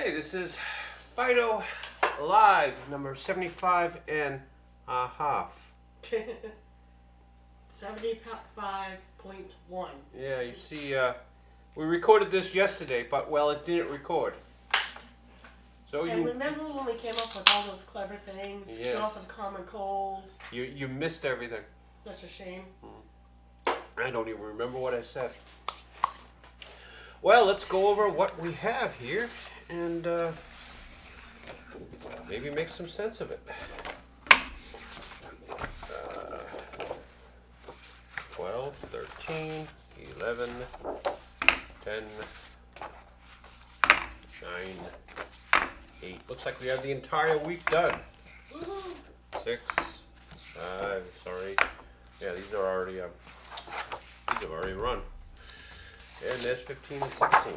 Hey, this is Fido Live, number 75 and a half. 75.1. Yeah, you see, we recorded this yesterday, but, well, it didn't record. So And remember when we came up with all those clever things? Yes. Get off of common cold. You missed everything. Such a shame. I don't even remember what I said. Well, let's go over what we have here and maybe make some sense of it. 12, 13, 11, 10, 9, 8. Looks like we have the entire week done. Woohoo! 6, 5, sorry. Yeah, these are already these have already run. And there's 15 and 16.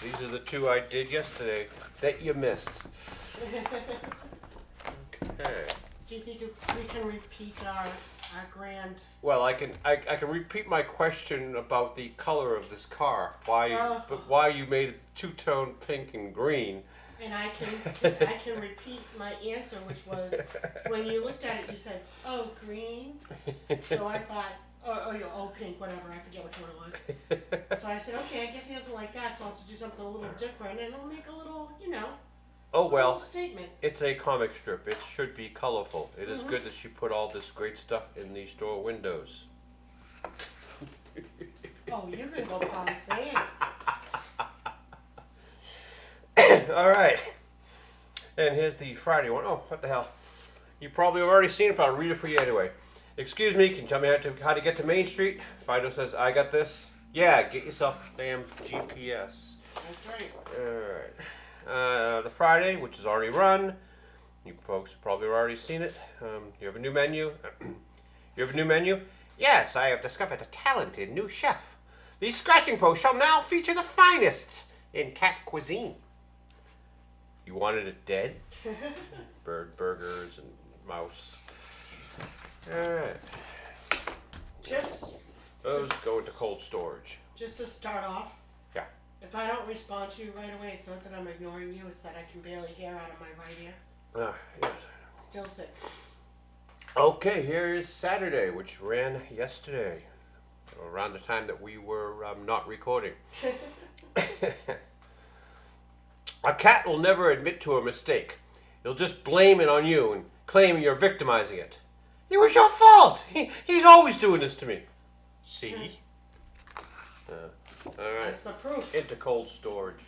These are the two I did yesterday that you missed. Okay. Do you think we can repeat our grand? Well, I can repeat my question about the color of this car. Why you made it two-tone pink and green. And I can repeat my answer, which was when you looked at it, you said, "Oh, green." So I thought, oh, pink, whatever. I forget which one it was. So I said, okay, I guess he doesn't like that, so I'll have to do something a little different, and it'll make a little, Oh a well, little statement. it's a comic strip. It should be colorful. It is good that she put all this great stuff in the store windows. Oh, you can go pound sand. All right. And here's the Friday one. Oh, what the hell? You probably have already seen it, but I'll read it for you anyway. Excuse me, can you tell me how to get to Main Street? Fido says, I got this. Yeah, get yourself a damn GPS. That's right. Alright. The Friday, which is already run. You folks probably have already seen it. You have a new menu. You have a new menu? Yes, I have discovered a talented new chef. These scratching posts shall now feature the finest in cat cuisine. You wanted it dead? Bird burgers and mouse. Alright. Those go into cold storage. Just to start off. Yeah. If I don't respond to you right away, it's not that I'm ignoring you, it's that I can barely hear out of my right ear. Yes. Still sick. Okay, here is Saturday, which ran yesterday, around the time that we were not recording. A cat will never admit to a mistake. He'll just blame it on you and claim you're victimizing it. It was your fault. He's always doing this to me. See? All right. That's the proof. Into cold storage.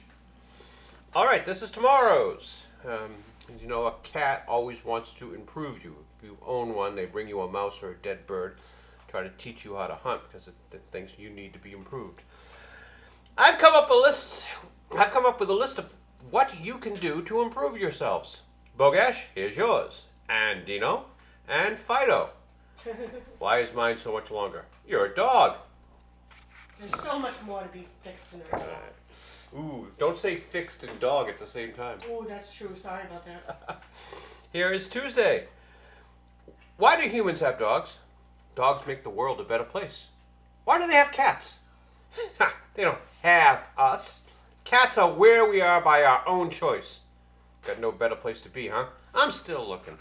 All right, this is tomorrow's. You know, a cat always wants to improve you. If you own one, they bring you a mouse or a dead bird, try to teach you how to hunt because it thinks you need to be improved. I've come up with a list of what you can do to improve yourselves. Bogash, here's yours. And Dino, and Fido. Why is mine so much longer? You're a dog. There's so much more to be fixed in our dog. Ooh, don't say fixed and dog at the same time. Oh, that's true. Sorry about that. Here is Tuesday. Why do humans have dogs? Dogs make the world a better place. Why do they have cats? They don't have us. Cats are where we are by our own choice. Got no better place to be, huh? I'm still looking.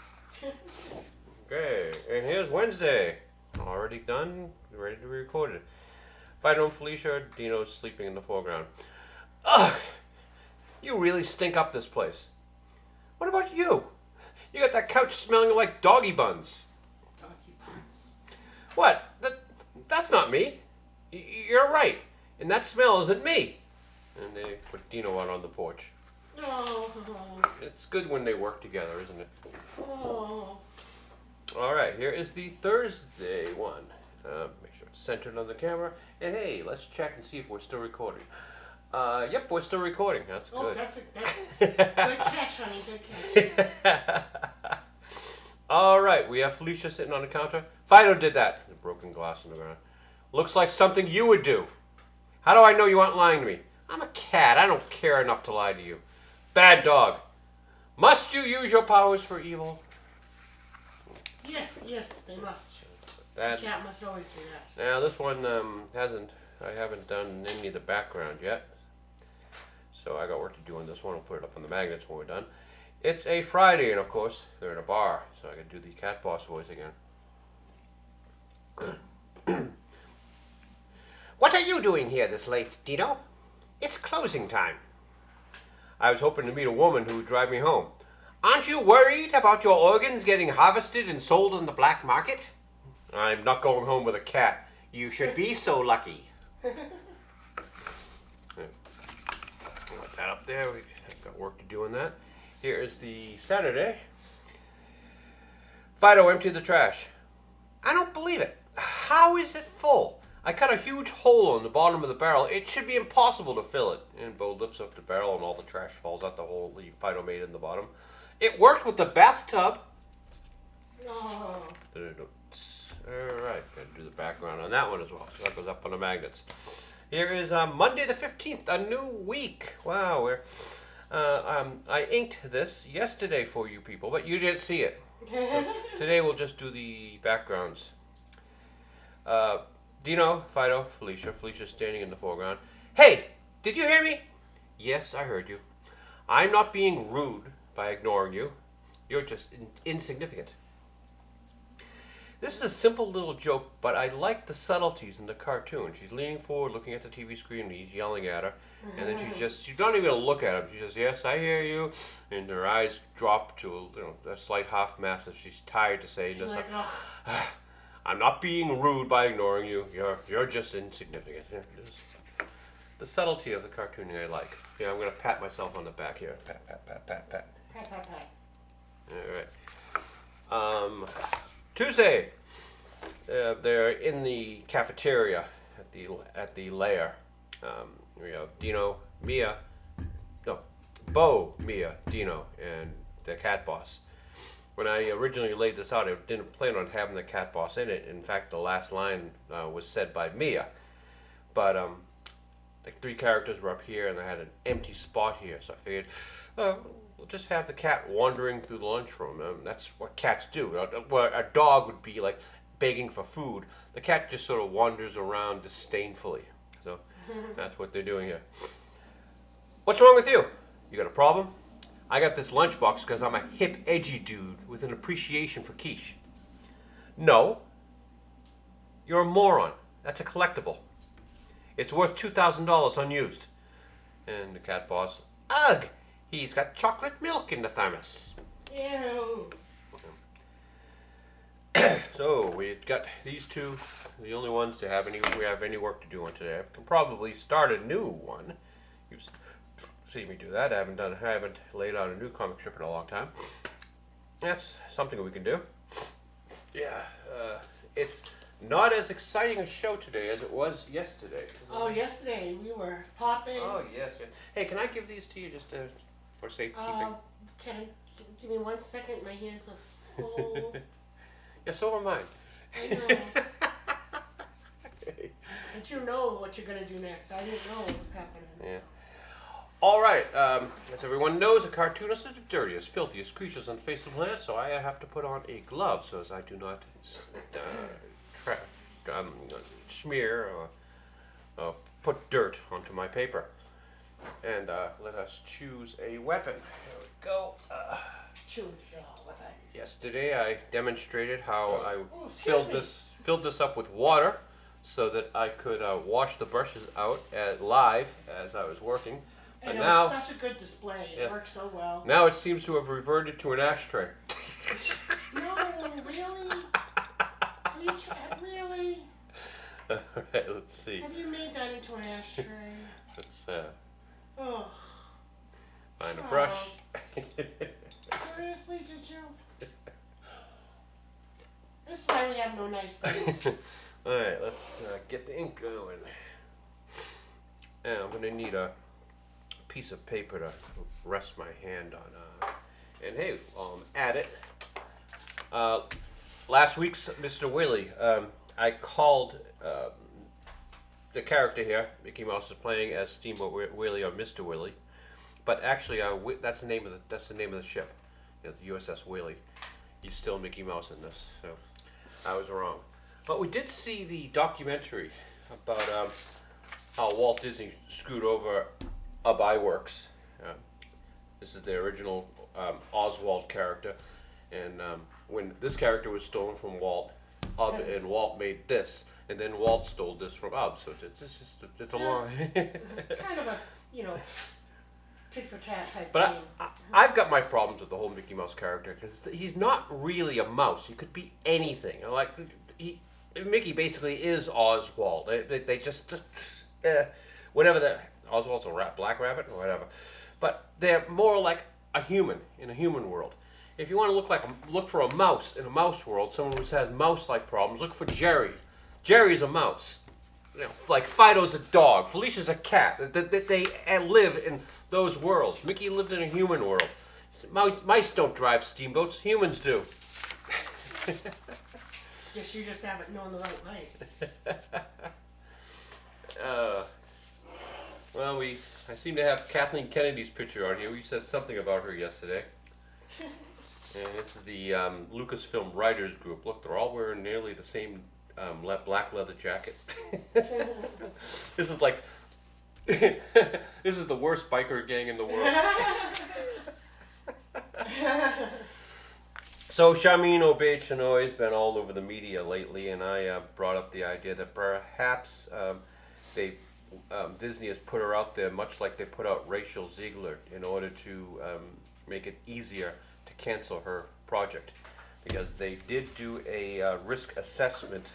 Okay, and here's Wednesday. Already done, ready to be recorded. Fido and Felicia, Dino's sleeping in the foreground. Ugh! You really stink up this place. What about you? You got that couch smelling like doggy buns. Doggy buns. What? That's not me. You're right. And that smell isn't me. And they put Dino out on the porch. Oh. It's good when they work together, isn't it? Oh. All right, here is the Thursday one. Make sure it's centered on the camera. And hey, let's check and see if we're still recording. Yep, we're still recording. That's good. Oh, that's good catch, honey. Good catch. All right, we have Felicia sitting on the counter. Fido did that. The broken glass in the ground. Looks like something you would do. How do I know you aren't lying to me? I'm a cat. I don't care enough to lie to you. Bad dog. Must you use your powers for evil? Yes, they must. The cat must always do that. Now this one I haven't done any of the background yet. So I got work to do on this one. I'll put it up on the magnets when we're done. It's a Friday, and of course, they're in a bar, so I can do the cat boss voice again. What are you doing here this late, Dino? It's closing time. I was hoping to meet a woman who would drive me home. Aren't you worried about your organs getting harvested and sold on the black market? I'm not going home with a cat. You should be so lucky. Put that up there. We've got work to do on that. Here is the Saturday. Fido emptied the trash. I don't believe it. How is it full? I cut a huge hole in the bottom of the barrel. It should be impossible to fill it. And Bo lifts up the barrel and all the trash falls out the hole Fido made in the bottom. It worked with the bathtub. Oh. Alright, gotta do the background on that one as well. So that goes up on the magnets. Here is Monday the 15th, a new week. Wow, I inked this yesterday for you people, but you didn't see it. So today we'll just do the backgrounds. Dino, Fido, Felicia. Felicia's standing in the foreground. Hey, did you hear me? Yes, I heard you. I'm not being rude by ignoring you. You're just insignificant. This is a simple little joke, but I like the subtleties in the cartoon. She's leaning forward, looking at the TV screen, and he's yelling at her. And then she's not even going to look at him. She says, yes, I hear you. And her eyes drop to a slight half mast as she's tired to say. She's like, oh. I'm not being rude by ignoring you. You're just insignificant. The subtlety of the cartooning I like. Yeah, I'm going to pat myself on the back here. Pat, pat, pat, pat, pat. Pat, pat, pat. All right. Tuesday. They're in the cafeteria at the lair. We have Dino, Mia, Bo, Mia, Dino, and the cat boss. When I originally laid this out, I didn't plan on having the cat boss in it. In fact, the last line was said by Mia. But the three characters were up here, and I had an empty spot here. So I figured, we'll just have the cat wandering through the lunchroom. That's what cats do. A dog would be like begging for food. The cat just sort of wanders around disdainfully. So that's what they're doing here. What's wrong with you? You got a problem? I got this lunchbox because I'm a hip, edgy dude with an appreciation for quiche. No. You're a moron. That's a collectible. It's worth $2,000 unused. And the cat boss, ugh, he's got chocolate milk in the thermos. Ew. So we got these two, the only ones to have we have any work to do on today. I can probably start a new one. You've seen me do that. I haven't laid out a new comic strip in a long time. That's something we can do. Yeah, it's not as exciting a show today as it was yesterday. Oh, yesterday we were popping. Oh yes. Hey, can I give these to you just for safekeeping? Give me 1 second. My hands are full. Yeah, so are mine. I know. But you know what you're gonna do next. I didn't know what was happening. Yeah. All right. As everyone knows, a cartoonist is the dirtiest, filthiest creatures on the face of the planet. So I have to put on a glove so as I do not smear or put dirt onto my paper. And let us choose a weapon. Here we go. Choose your weapon. Yesterday, I demonstrated how I filled this up with water so that I could wash the brushes out live as I was working. And but it now, was such a good display. It worked so well. Now it seems to have reverted to an ashtray. No, really? Really? All right, let's see. Have you made that into an ashtray? Let's Oh. find a brush. Seriously, did you? This is why we have no nice things. All right, let's get the ink going. And I'm going to need a piece of paper to rest my hand on. And hey, while I'm at it, last week's Mr. Willie, I called the character here, Mickey Mouse is playing as Steamboat Willie or Mr. Willie, but actually that's the name of the ship, the USS Willie. He's still Mickey Mouse in this, so I was wrong. But we did see the documentary about how Walt Disney screwed over Ub Iwerks. Uh, this is the original Oswald character, and when this character was stolen from Walt, Ub and Walt made this, and then Walt stole this from Ub. So it's a long. Kind of a, tit for tat type But thing. I've got my problems with the whole Mickey Mouse character because he's not really a mouse. He could be anything. Like Mickey basically is Oswald. They just whatever the Oswald's a black rabbit or whatever, but they're more like a human in a human world. If you want to look for a mouse in a mouse world, someone who has mouse-like problems, look for Jerry. Jerry's a mouse. Like Fido's a dog, Felicia's a cat. They live in those worlds. Mickey lived in a human world. Mice don't drive steamboats, humans do. Guess you just haven't known the right mice. Well, I seem to have Kathleen Kennedy's picture on here. We said something about her yesterday. And this is the Lucasfilm Writers Group. Look, they're all wearing nearly the same black leather jacket. This is like, this is the worst biker gang in the world. So Charmin Obey-Chenoy has been all over the media lately, and I brought up the idea that perhaps Disney has put her out there much like they put out Rachel Ziegler in order to make it easier to cancel her project, because they did do a risk assessment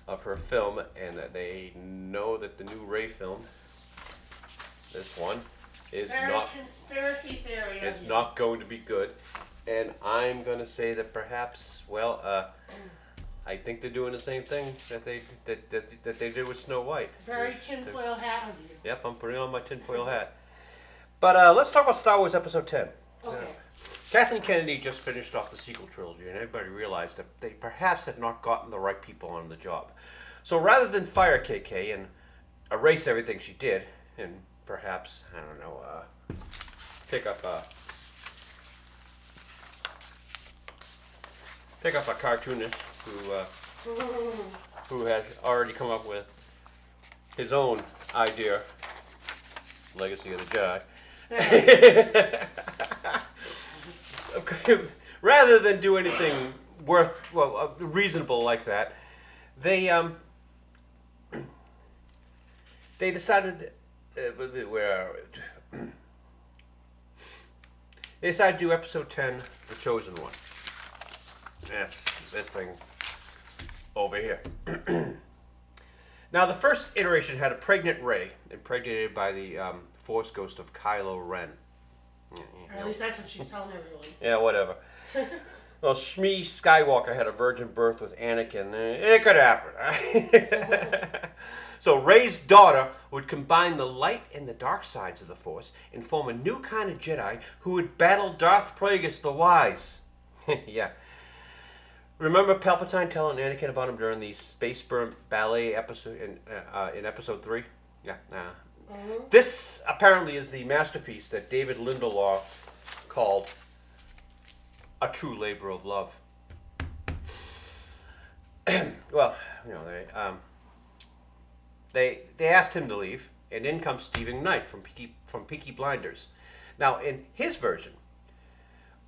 of her film, and they know that the new Ray film, this one, is Very not conspiracy theory. it's not going to be good. And I'm going to say that perhaps, I think they're doing the same thing that they did with Snow White. Very tinfoil hat of you. Yep, I'm putting on my tinfoil hat. But let's talk about Star Wars Episode 10. Okay. Kathleen Kennedy just finished off the sequel trilogy, and everybody realized that they perhaps had not gotten the right people on the job. So rather than fire KK and erase everything she did, and perhaps, I don't know, pick up a cartoonist who has already come up with his own idea, Legacy of the Jedi. Rather than do anything reasonable like that, they decided they decided to do Episode 10, The Chosen One. That's this thing over here. Now, the first iteration had a pregnant Rey, impregnated by the Force ghost of Kylo Ren. Or at least that's what she's telling everyone. Yeah, whatever. Well, Shmi Skywalker had a virgin birth with Anakin. It could happen. So Rey's daughter would combine the light and the dark sides of the Force and form a new kind of Jedi who would battle Darth Plagueis the Wise. Yeah. Remember Palpatine telling Anakin about him during the Space Burn Ballet episode in Episode 3? Yeah. Mm-hmm. This apparently is the masterpiece that David Lindelof called a true labor of love. Well, they asked him to leave, and in comes Stephen Knight from Peaky Blinders. Now, in his version,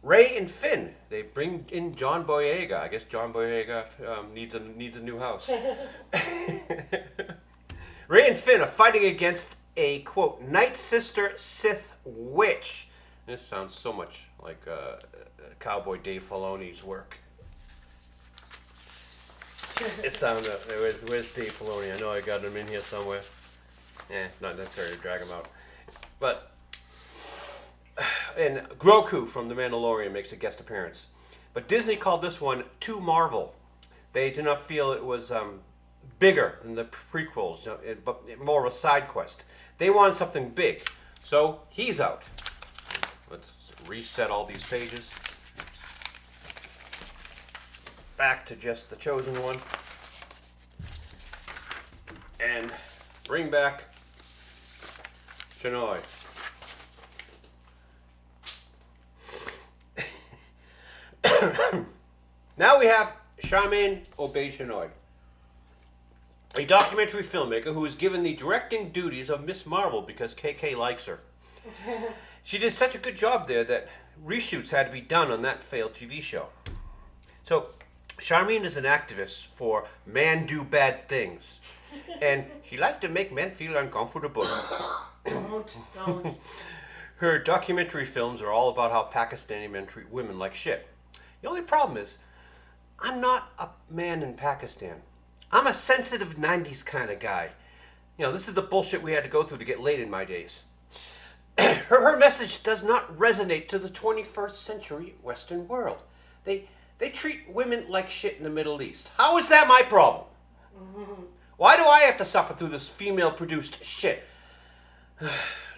Ray and Finn, they bring in John Boyega. I guess John Boyega needs a new house. Ray and Finn are fighting against a, quote, Night Sister Sith witch. This sounds so much like Cowboy Dave Filoni's work. It sounded, where's Dave Filoni? I know I got him in here somewhere. Not necessarily to drag him out. But, and Grogu from The Mandalorian makes a guest appearance. But Disney called this one too Marvel. They did not feel it was bigger than the prequels, but more of a side quest. They wanted something big. So, he's out. Let's reset all these pages. Back to just the Chosen One. And bring back Chenoy. Now we have Charmin Obey-Chenoy. a documentary filmmaker who was given the directing duties of Miss Marvel because KK likes her. She did such a good job there that reshoots had to be done on that failed TV show. So, Charmian is an activist for men do bad things. And she likes to make men feel uncomfortable. Don't. Her documentary films are all about how Pakistani men treat women like shit. The only problem is, I'm not a man in Pakistan. I'm a sensitive 90s kind of guy. You know, this is the bullshit we had to go through to get laid in my days. Her message does not resonate to the 21st century Western world. They treat women like shit in the Middle East. How is that my problem? Why do I have to suffer through this female-produced shit?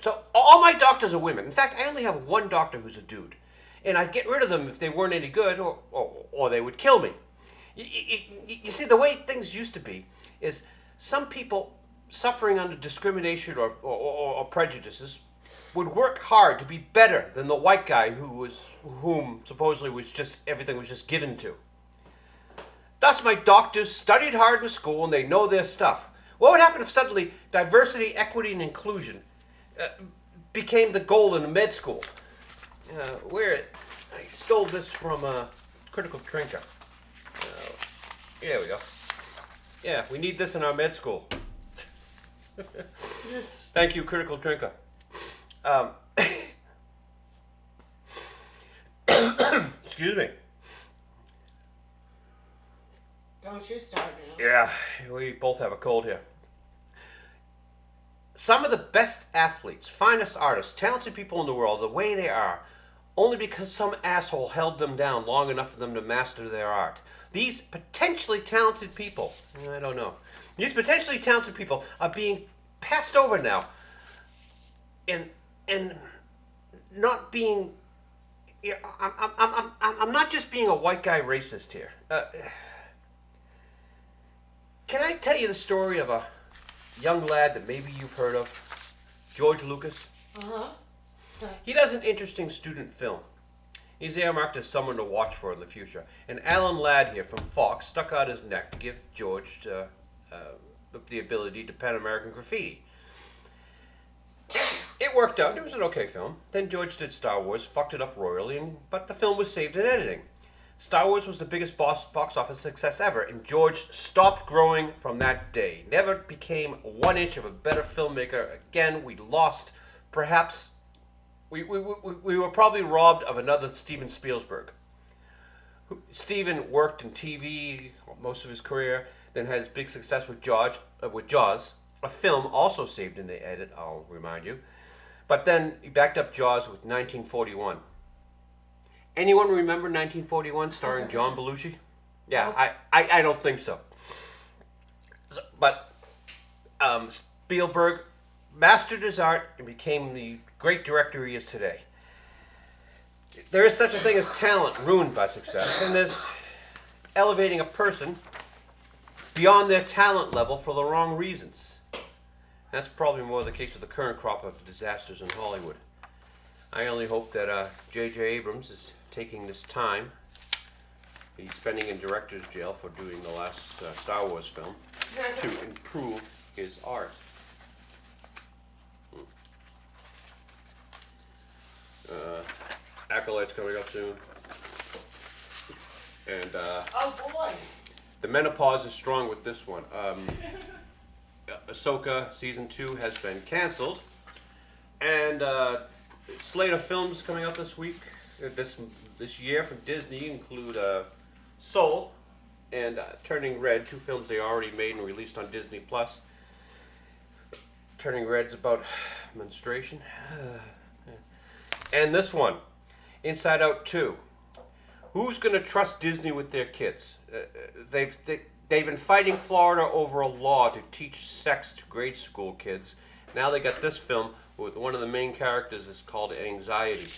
So, all my doctors are women. In fact, I only have one doctor who's a dude. And I'd get rid of them if they weren't any good, or they would kill me. You see, the way things used to be is some people suffering under discrimination or prejudices would work hard to be better than the white guy whom supposedly was just everything was just given to. Thus, my doctors studied hard in school and they know their stuff. What would happen if suddenly diversity, equity, and inclusion became the goal in med school? I stole this from Critical Drinker. Here we go. Yeah, we need this in our med school. Yes. Thank you, Critical Drinker. Excuse me. Don't you start now. Yeah, we both have a cold here. Some of the best athletes, finest artists, talented people in the world, the way they are, only because some asshole held them down long enough for them to master their art. These potentially talented people, I don't know, these potentially talented people are being passed over now and not being, I'm not just being a white guy racist here. Can I tell you the story of a young lad that maybe you've heard of? George Lucas? He does an interesting student film. He's earmarked as someone to watch for in the future. And Alan Ladd here from Fox stuck out his neck to give George the ability to pen American Graffiti. It worked out. It was an okay film. Then George did Star Wars, fucked it up royally, but the film was saved in editing. Star Wars was the biggest box office success ever, and George stopped growing from that day. Never became 1 inch of a better filmmaker again. We lost, perhaps, we were probably robbed of another Steven Spielberg. Steven worked in TV most of his career, then had his big success with Jaws, a film also saved in the edit, I'll remind you. But then he backed up Jaws with 1941. Anyone remember 1941 starring John Belushi? Yeah, I don't think so. But Spielberg mastered his art and became the great director he is today. There is such a thing as talent ruined by success, and there's elevating a person beyond their talent level for the wrong reasons. That's probably more the case with the current crop of disasters in Hollywood. I only hope that J.J. Abrams is taking this time he's spending in director's jail for doing the last Star Wars film to improve his art. Acolyte's coming up soon. And Oh boy. the menopause is strong with this one. Ahsoka Season 2 has been canceled. And slate of films coming out this week, this year from Disney include Soul and Turning Red, two films they already made and released on Disney+. Turning Red's about menstruation. And this one, Inside Out 2. Who's going to trust Disney with their kids? They've been fighting Florida over a law to teach sex to grade school kids. Now they got this film with one of the main characters is called Anxiety.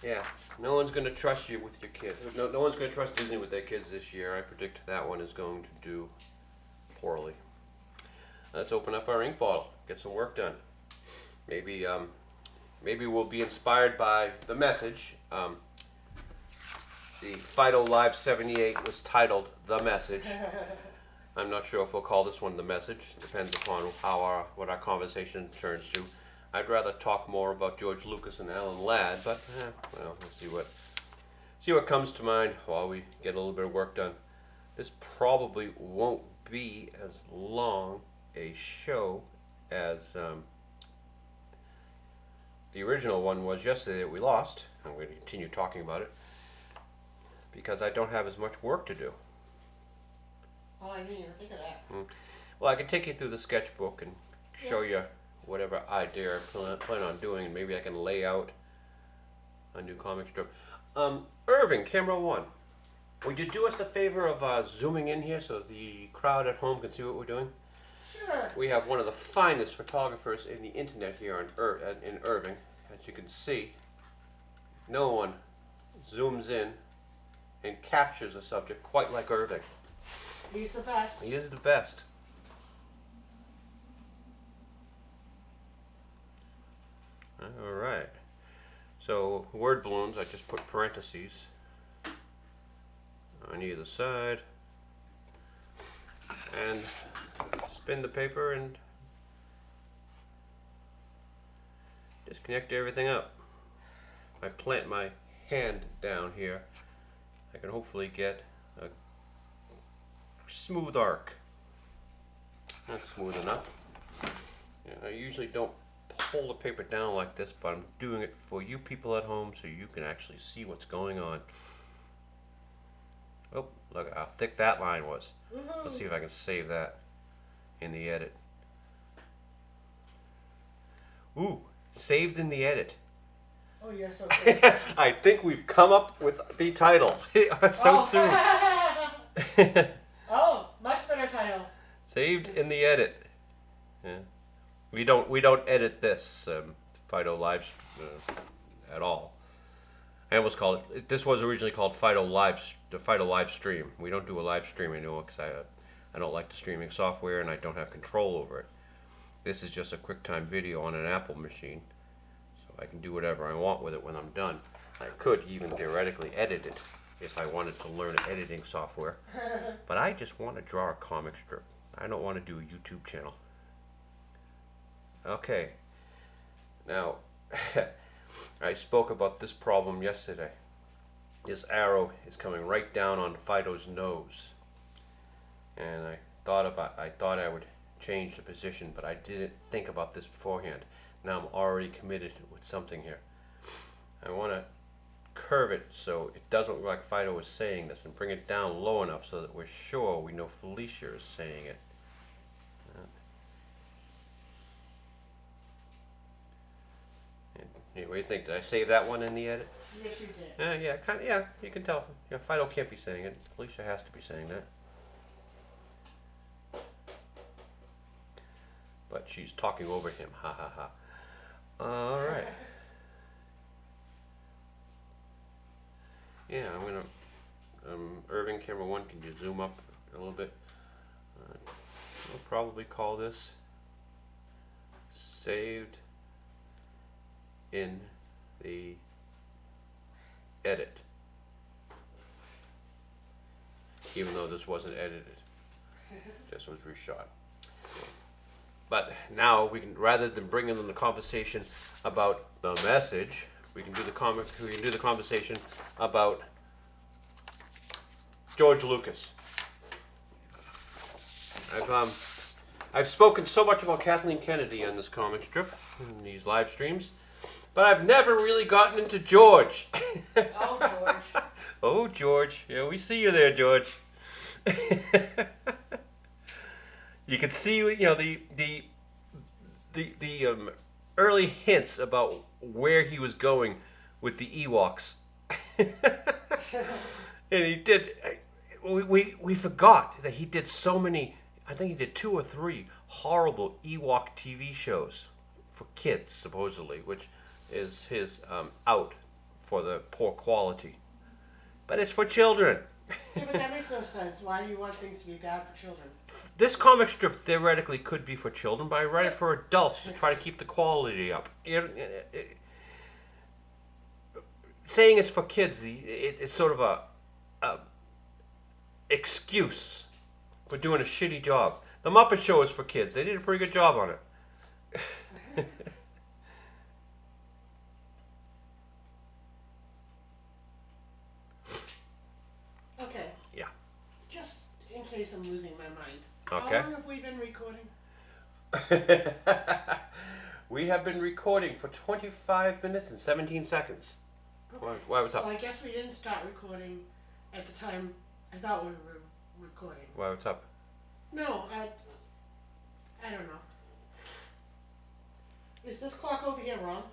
Yeah, no one's going to trust you with your kids. No one's going to trust Disney with their kids this year. I predict that one is going to do poorly. Let's open up our ink bottle, get some work done. Maybe we'll be inspired by the message. The Fido Live 78 was titled The Message. I'm not sure if we'll call this one The Message. Depends upon what our conversation turns to. I'd rather talk more about George Lucas and Alan Ladd, but well, we'll see what comes to mind while we get a little bit of work done. This probably won't be as long a show as the original one was yesterday that we lost. I'm going to continue talking about it because I don't have as much work to do. Oh, I didn't even think of that. Well, I can take you through the sketchbook and show you whatever idea I plan on doing, and maybe I can lay out a new comic strip. Irving, camera one. Would you do us the favor of zooming in here so the crowd at home can see what we're doing? Sure. We have one of the finest photographers in the internet here in Irving. As you can see, no one zooms in and captures a subject quite like Irving. He's the best. He is the best. All right. So word balloons, I just put parentheses on either side and spin the paper and disconnect everything up. If I plant my hand down here, I can hopefully get a smooth arc. That's smooth enough. I usually don't pull the paper down like this, but I'm doing it for you people at home so you can actually see what's going on. Oh, look how thick that line was. Let's see if I can save that in the edit. Ooh, saved in the edit. Oh, you're so good. I think we've come up with the title soon. Oh, much better title. Saved in the edit. Yeah. We don't edit this Fido live at all. I almost called it. This was originally called the Fido live stream. We don't do a live stream anymore because I don't like the streaming software and I don't have control over it. This is just a QuickTime video on an Apple machine, so I can do whatever I want with it when I'm done. I could even theoretically edit it if I wanted to learn editing software, but I just want to draw a comic strip. I don't want to do a YouTube channel. Okay, now I spoke about this problem yesterday. This arrow is coming right down on Fido's nose, and I thought I would change the position, but I didn't think about this beforehand. Now I'm already committed with something here. I want to curve it so it doesn't look like Fido is saying this, and bring it down low enough so that we're sure we know Felicia is saying it. What do you think? Did I save that one in the edit? Yes, you did. Yeah, kind of. Yeah, you can tell. Yeah, Fido can't be saying it. Felicia has to be saying that. But she's talking over him. Ha ha ha. All right. Yeah, I'm gonna. Irving, camera one. Can you zoom up a little bit? We'll probably call this saved in the edit, even though this wasn't edited, just was reshot. But now we can, rather than bringing in the conversation about the message, we can do the conversation about George Lucas. I've spoken so much about Kathleen Kennedy on this comic strip in these live streams, but I've never really gotten into George. Oh, George. Oh, George. Yeah, we see you there, George. You can see, the early hints about where he was going with the Ewoks. And he did. We forgot that he did so many. I think he did 2 or 3 horrible Ewok TV shows for kids, supposedly, which is his out for the poor quality. But it's for children. Yeah, but that makes no sense. Why do you want things to be bad for children? This comic strip theoretically could be for children, but I write it for adults to try to keep the quality up. Saying it's for kids, it's sort of a excuse We're doing a shitty job. The Muppet Show is for kids. They did a pretty good job on it. Okay. Yeah. Just in case I'm losing my mind. Okay. How long have we been recording? We have been recording for 25 minutes and 17 seconds. Okay. Why was so up? I guess we didn't start recording at the time I thought we were recording. Why, what's up? No, I don't know. Is this clock over here wrong?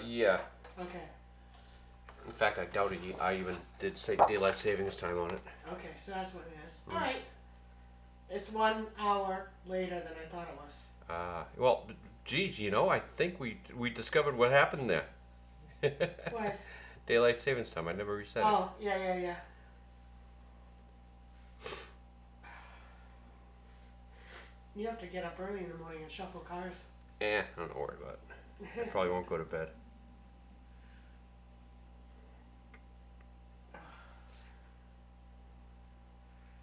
Yeah. Okay. In fact, I doubted I even did say daylight savings time on it. Okay, so that's what it is. All right. It's 1 hour later than I thought it was. Well, geez, I think we discovered what happened there. What? Daylight savings time. I never reset it. Oh, yeah. You have to get up early in the morning and shuffle cars. Don't worry about it. I probably won't go to bed.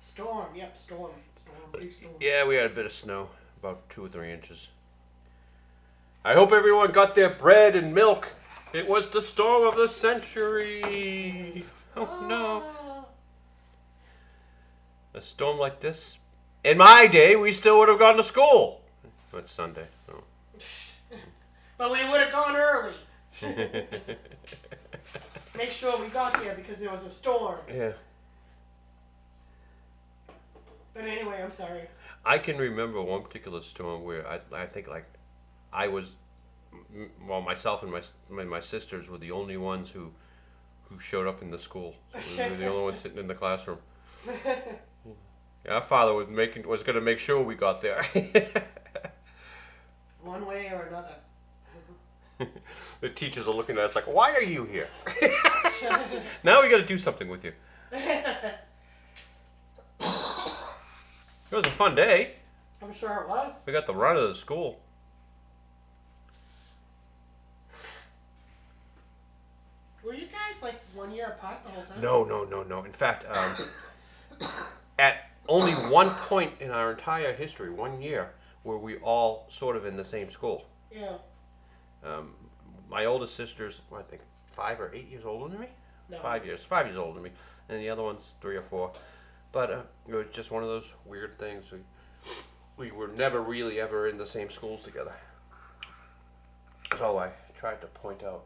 Storm, yep, storm, big storm. Yeah, we had a bit of snow, about 2 or 3 inches. I hope everyone got their bread and milk. It was the storm of the century. Oh no. A storm like this. In my day, we still would have gone to school. But it's Sunday. So. But we would have gone early. Make sure we got there because there was a storm. Yeah. But anyway, I'm sorry. I can remember one particular storm where I think I was, well, myself and my sisters were the only ones who showed up in the school. So we were the only ones sitting in the classroom. Yeah, our father was going to make sure we got there. One way or another. The teachers are looking at us like, why are you here? Now we got to do something with you. It was a fun day. I'm sure it was. We got the run of the school. Were you guys like 1 year apart the whole time? No. In fact, at only one point in our entire history, 1 year, were we all sort of in the same school. Yeah. My oldest sister's, I think, 5 or 8 years older than me. No. 5 years. 5 years older than me, and the other one's 3 or 4. But it was just one of those weird things. We were never really ever in the same schools together. So I tried to point out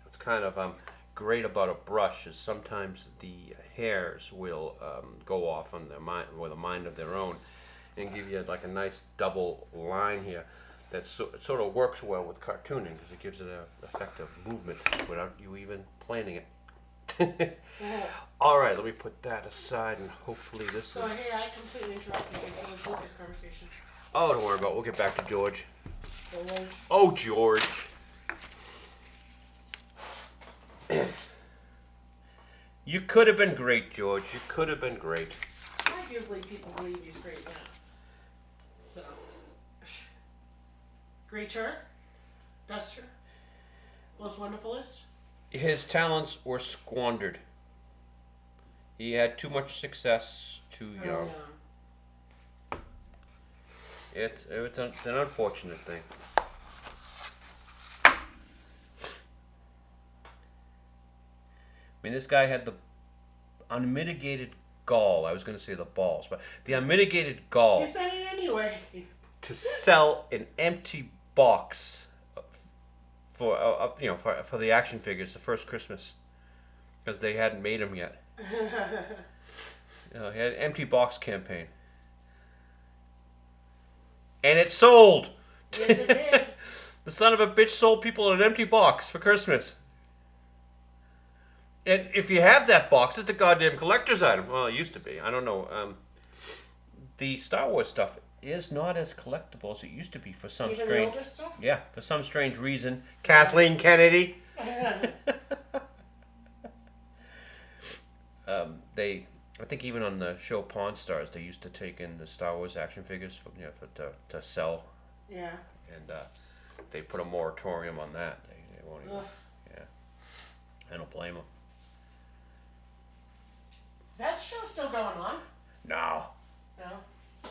what's kind of great about a brush is sometimes the hairs will go off on their mind with a mind of their own, and give you like a nice double line here. That it sort of works well with cartooning because it gives it an effect of movement without you even planning it. All right, let me put that aside and hopefully this So, is... hey, I completely interrupted you. It was Lucas' conversation. Oh, don't worry about it. We'll get back to George. George. Oh, George. You could have been great, George. You could have been great. Arguably, people believe he's great now. So, greater, bester, most wonderfulest. His talents were squandered. He had too much success too young. Yeah. It's an unfortunate thing. I mean, this guy had the unmitigated gall. I was going to say the balls, but the unmitigated gall You said it anyway. to sell an empty box for for the action figures the first Christmas because they hadn't made them yet. He had an empty box campaign, and it sold. Yes, it did. The son of a bitch sold people an empty box for Christmas. And if you have that box, it's a goddamn collector's item. Well, it used to be. I don't know. The Star Wars stuff is not as collectible as it used to be for some Even strange... the older stuff? Yeah, for some strange reason. Kathleen Kennedy. I think even on the show Pawn Stars, they used to take in the Star Wars action figures to sell. Yeah. And they put a moratorium on that. They won't even... Ugh. Yeah. I don't blame them. Is that show still going on? No. No?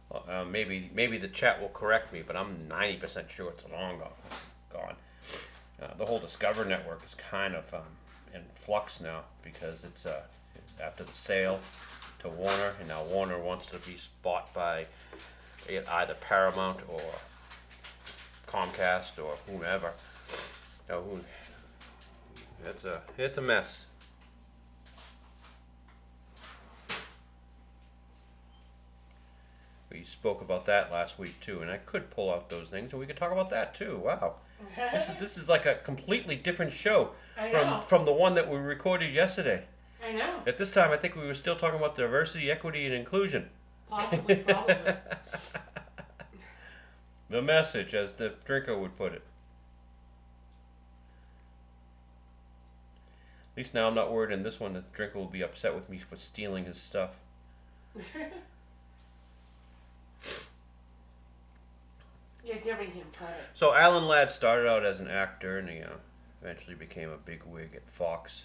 Well, maybe the chat will correct me, but I'm 90% sure it's long gone. The whole Discover network is kind of in flux now because it's after the sale to Warner, and now Warner wants to be bought by either Paramount or Comcast or whomever. It's a mess. We spoke about that last week too, and I could pull out those things, and we could talk about that too. Wow, this is like a completely different show from the one that we recorded yesterday. I know. At this time, I think we were still talking about diversity, equity, and inclusion. Possibly, probably. The message, as the drinker would put it. At least now I'm not worried in this one that the drinker will be upset with me for stealing his stuff. You're giving him credit. So Alan Ladd started out as an actor, and he eventually became a big wig at Fox.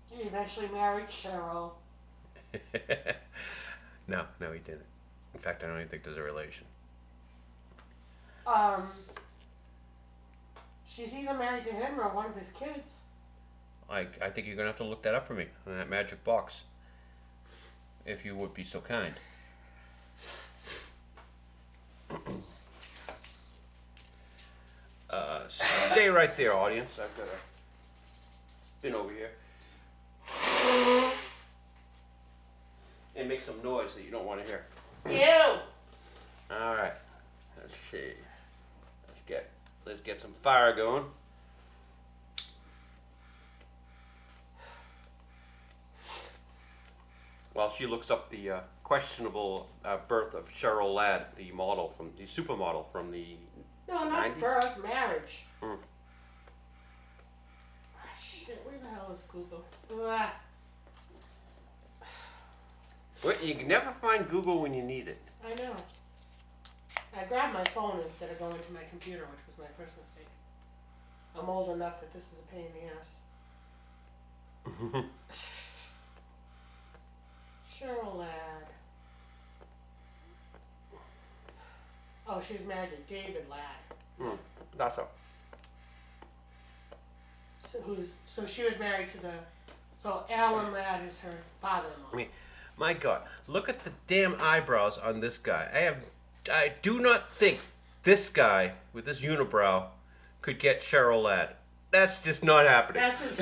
He eventually married Cheryl. No, he didn't. In fact, I don't even think there's a relation. She's either married to him or one of his kids. I think you're going to have to look that up for me in that magic box. If you would be so kind. Stay right there, audience. I've got to spin over here. And make some noise that you don't want to hear. Ew! Alright. Let's see. Let's get some fire going. While she looks up the questionable birth of Cheryl Ladd, the supermodel from the No, not 90s? birth, marriage. Ah, shit, where the hell is Google? Ah. Well, you can never find Google when you need it. I know. I grabbed my phone instead of going to my computer, which was my first mistake. I'm old enough that this is a pain in the ass. Cheryl Ladd. Oh, she was married to David Ladd. That's all. So she was married to so Alan Ladd is her father-in-law. I mean, my God, look at the damn eyebrows on this guy. I do not think this guy with this unibrow could get Cheryl Ladd. That's just not happening. That's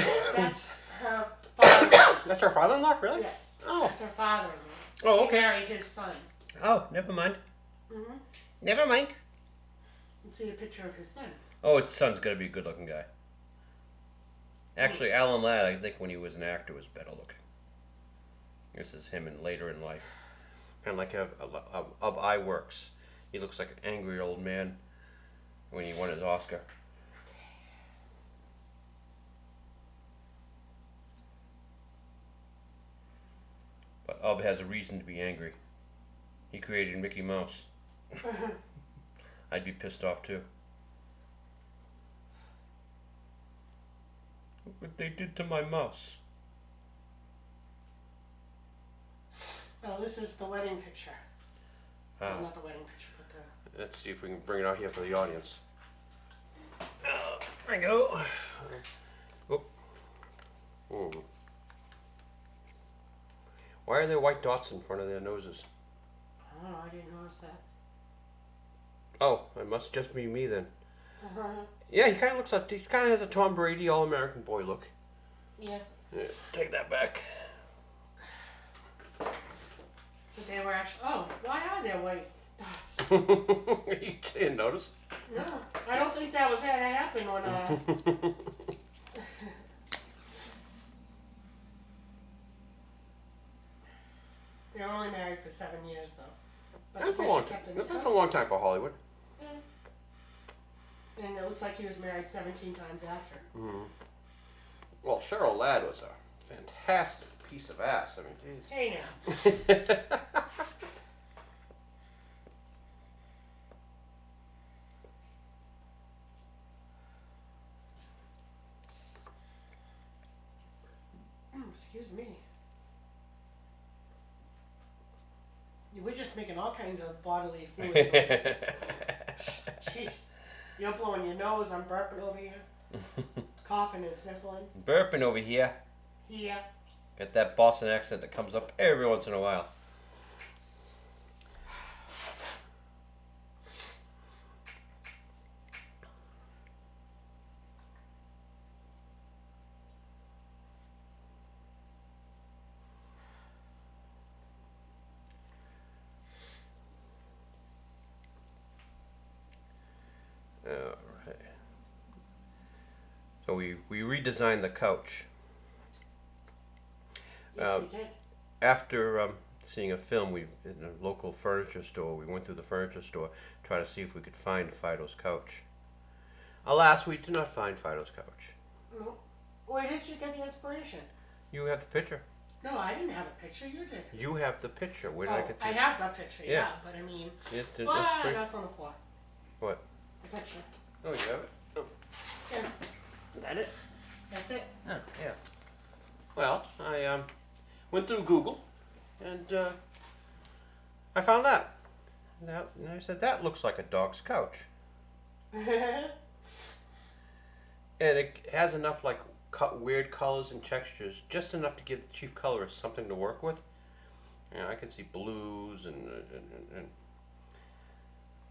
her father-in-law. That's her father-in-law, really? Yes. Oh. That's her father-in-law. Oh, She okay. married his son. Oh, never mind. Mm-hmm. Never mind. Let's see a picture of his son. Oh, his son's got to be a good-looking guy. Actually, Alan Ladd, I think when he was an actor, was better looking. This is him later in life. Kind of like of iWorks. He looks like an angry old man when he won his Oscar. But Ub has a reason to be angry. He created Mickey Mouse. I'd be pissed off too. Look what they did to my mouse. Oh, this is the wedding picture. Well, not the wedding picture, but the... Let's see if we can bring it out here for the audience. There we go. Oop. Why are there white dots in front of their noses? Oh, I didn't notice that. Oh, it must just be me then. Uh-huh. Yeah, he kind of has a Tom Brady All-American boy look. Yeah. Take that back. But they were actually... Oh, why are there white dots? You didn't notice? No, I don't think that was had happened when... They were only married for 7 years, though. But That's a I guess long she time. kept it- That's a long time for Hollywood. Yeah. And it looks like he was married 17 times after. Mm-hmm. Well, Cheryl Ladd was a fantastic piece of ass. I mean, jeez. Hey now. Excuse me. We're just making all kinds of bodily fluid noises. Jeez. You're blowing your nose, I'm burping over here. Coughing and sniffling. Burping over here. Yeah. Got that Boston accent that comes up every once in a while. Alright. So we redesigned the couch. Yes, you did. After seeing a film in a local furniture store, we went through the furniture store, try to see if we could find Fido's couch. Alas, we did not find Fido's couch. No. Where did you get the inspiration? You have the picture. No, I didn't have a picture. You did. You have the picture. Where did I get the I have that picture, Yeah. yeah. But I mean, the well, inspiration? that's on the floor. What? The picture. Oh, you have it? Oh. Yeah. Is that it? That's it. Oh, yeah. Well, I went through Google and I found that. And I said, that looks like a dog's couch. And it has enough like weird colors and textures, just enough to give the chief colorist something to work with. You know, I can see blues and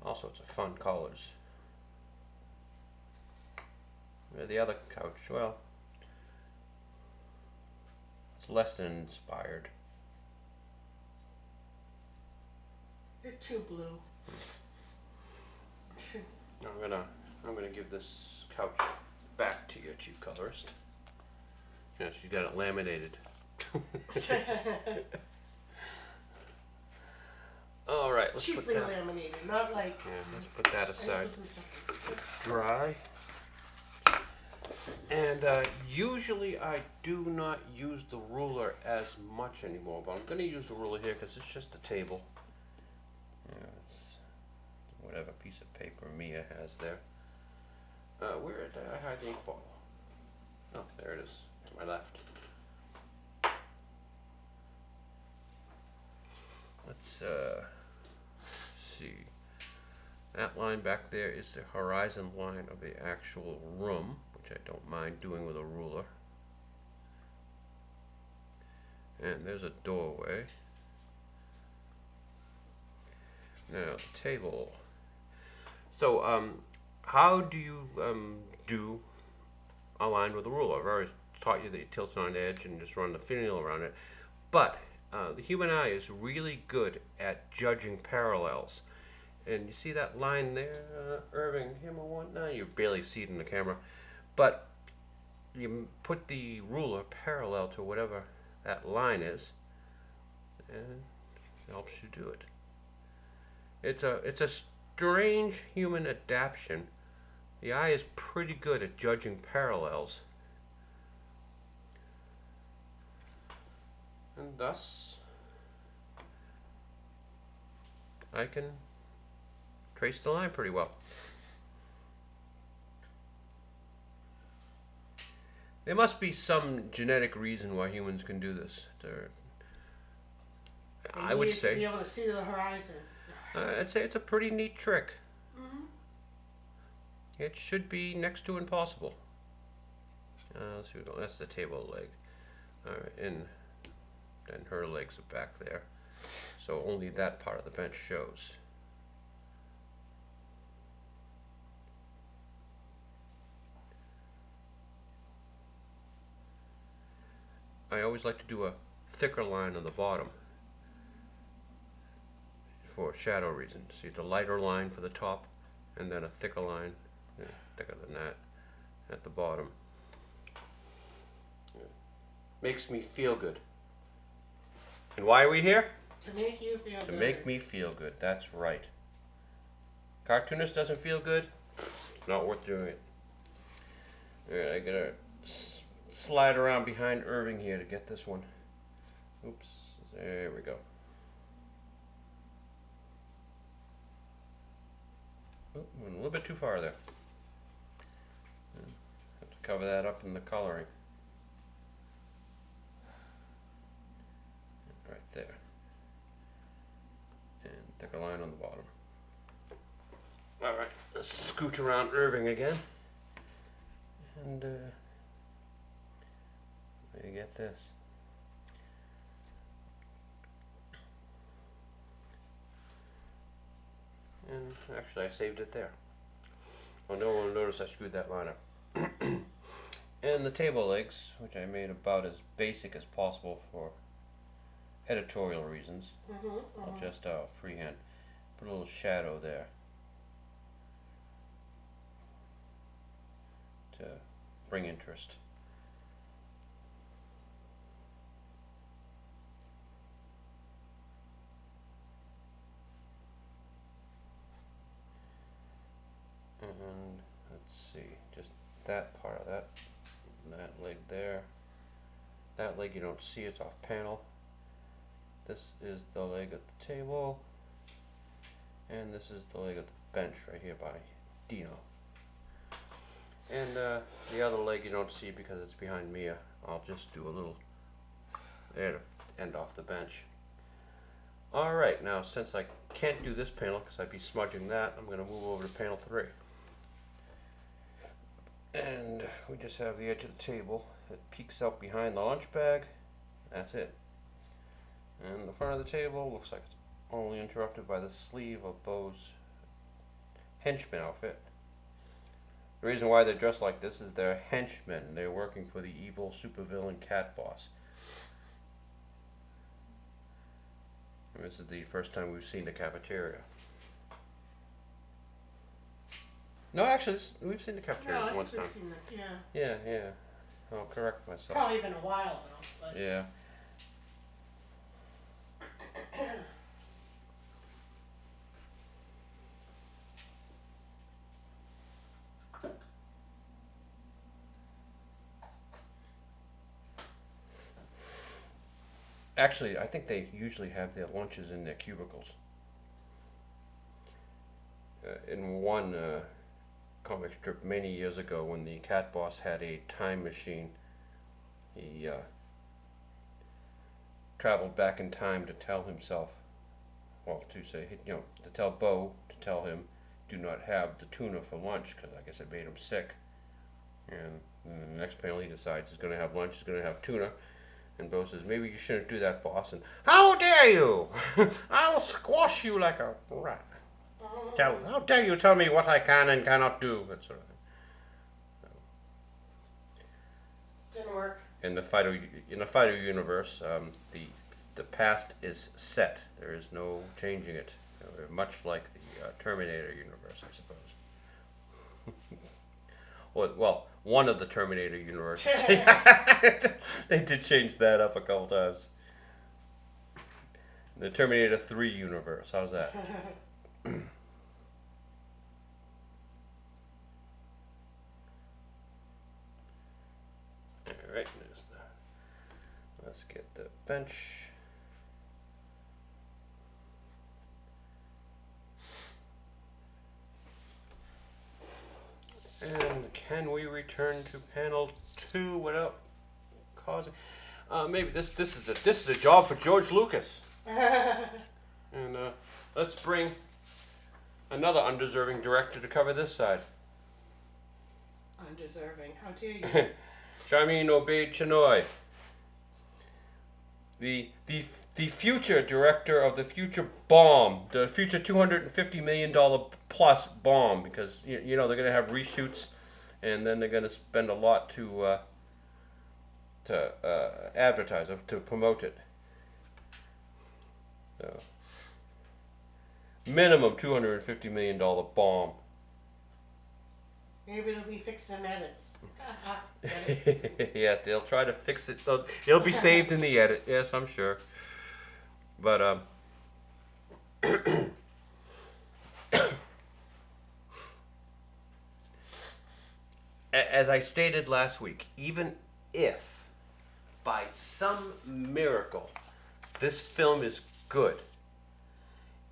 all sorts of fun colors. Where the other couch, well, it's less than inspired. You're too blue. I'm gonna give this couch back to your chief colorist. You know, she's got it laminated. All right, let's Cheaply put that. laminated, not like. Yeah, let's put that I just aside. put some stuff in. Dry. And usually I do not use the ruler as much anymore, but I'm going to use the ruler here because it's just a table. Yeah, it's whatever piece of paper Mia has there. Where did I hide the ink bottle? Oh, there it is, to my left. Let's see. That line back there is the horizon line of the actual room, which I don't mind doing with a ruler. And there's a doorway. Now, the table. So, how do you do a line with a ruler? I've already taught you that you tilt it on edge and just run the finial around it. But the human eye is really good at judging parallels. And you see that line there, Irving, him or what? No, you barely see it in the camera. But you put the ruler parallel to whatever that line is, and it helps you do it. It's a strange human adaptation. The eye is pretty good at judging parallels. And thus, I can trace the line pretty well. There must be some genetic reason why humans can do this. I would say, to be able to see the horizon. I'd say it's a pretty neat trick. Mm-hmm. It should be next to impossible. Let's see, that's the table leg. All right, and then her legs are back there, so only that part of the bench shows. I always like to do a thicker line on the bottom for shadow reasons. See, it's a lighter line for the top and then a thicker line, thicker than that, at the bottom. Makes me feel good. And why are we here? To make you feel good. To make me feel good, that's right. Cartoonist doesn't feel good, it's not worth doing it. Alright, I gotta slide around behind Irving here to get this one. Oops, there we go. Oh, went a little bit too far there. Have to cover that up in the coloring. Right there. thicker line on the bottom. All right, let's scooch around Irving again. And you get this. And actually I saved it there. Well, no one will notice I screwed that line up. And the table legs, which I made about as basic as possible for editorial reasons. I'll just freehand put a little shadow there to bring interest. And let's see, just that part of that leg there. That leg you don't see, it's off panel. This is the leg of the table, and this is the leg of the bench right here by Dino. And the other leg you don't see because it's behind Mia. I'll just do a little there to end off the bench. Alright, now since I can't do this panel because I'd be smudging that, I'm going to move over to panel 3. And we just have the edge of the table. It peeks out behind the lunch bag. That's it. And the front of the table looks like it's only interrupted by the sleeve of Bo's henchman outfit. The reason why they're dressed like this is they're henchmen. They're working for the evil supervillain Cat Boss. And this is the first time we've seen the cafeteria. No, actually, we've seen the cafeteria once time. Seen that, Yeah. I'll correct myself. Probably been a while though. But. Yeah. Actually, I think they usually have their lunches in their cubicles. In one comic strip many years ago, when the Cat Boss had a time machine, he traveled back in time to tell himself, well, to say, to tell Bo, to tell him, do not have the tuna for lunch, because I guess it made him sick. And in the next panel, he decides he's going to have lunch, he's going to have tuna. And Bo says, maybe you shouldn't do that, boss. And, how dare you? I'll squash you like a rat. How dare you tell me what I can and cannot do? That sort of thing. Didn't work. In the Fido universe, the past is set. There is no changing it. Much like the Terminator universe, I suppose. Well, one of the Terminator universes. They did change that up a couple times. The Terminator 3 universe. How's that? Alright, let's get the bench. And can we return to panel 2 without causing? Maybe this is a job for George Lucas. And let's bring another undeserving director to cover this side. Undeserving. How dare you? Charmin Obaid Chinoy, the future director of the future bomb, the future $250 million plus bomb, because you know they're going to have reshoots, and then they're going to spend a lot to advertise it, to promote it. So, minimum $250 million bomb. Maybe it'll be fixed in edits. Yeah, they'll try to fix it. It'll be saved in the edit. Yes, I'm sure. But as I stated last week, even if by some miracle this film is good,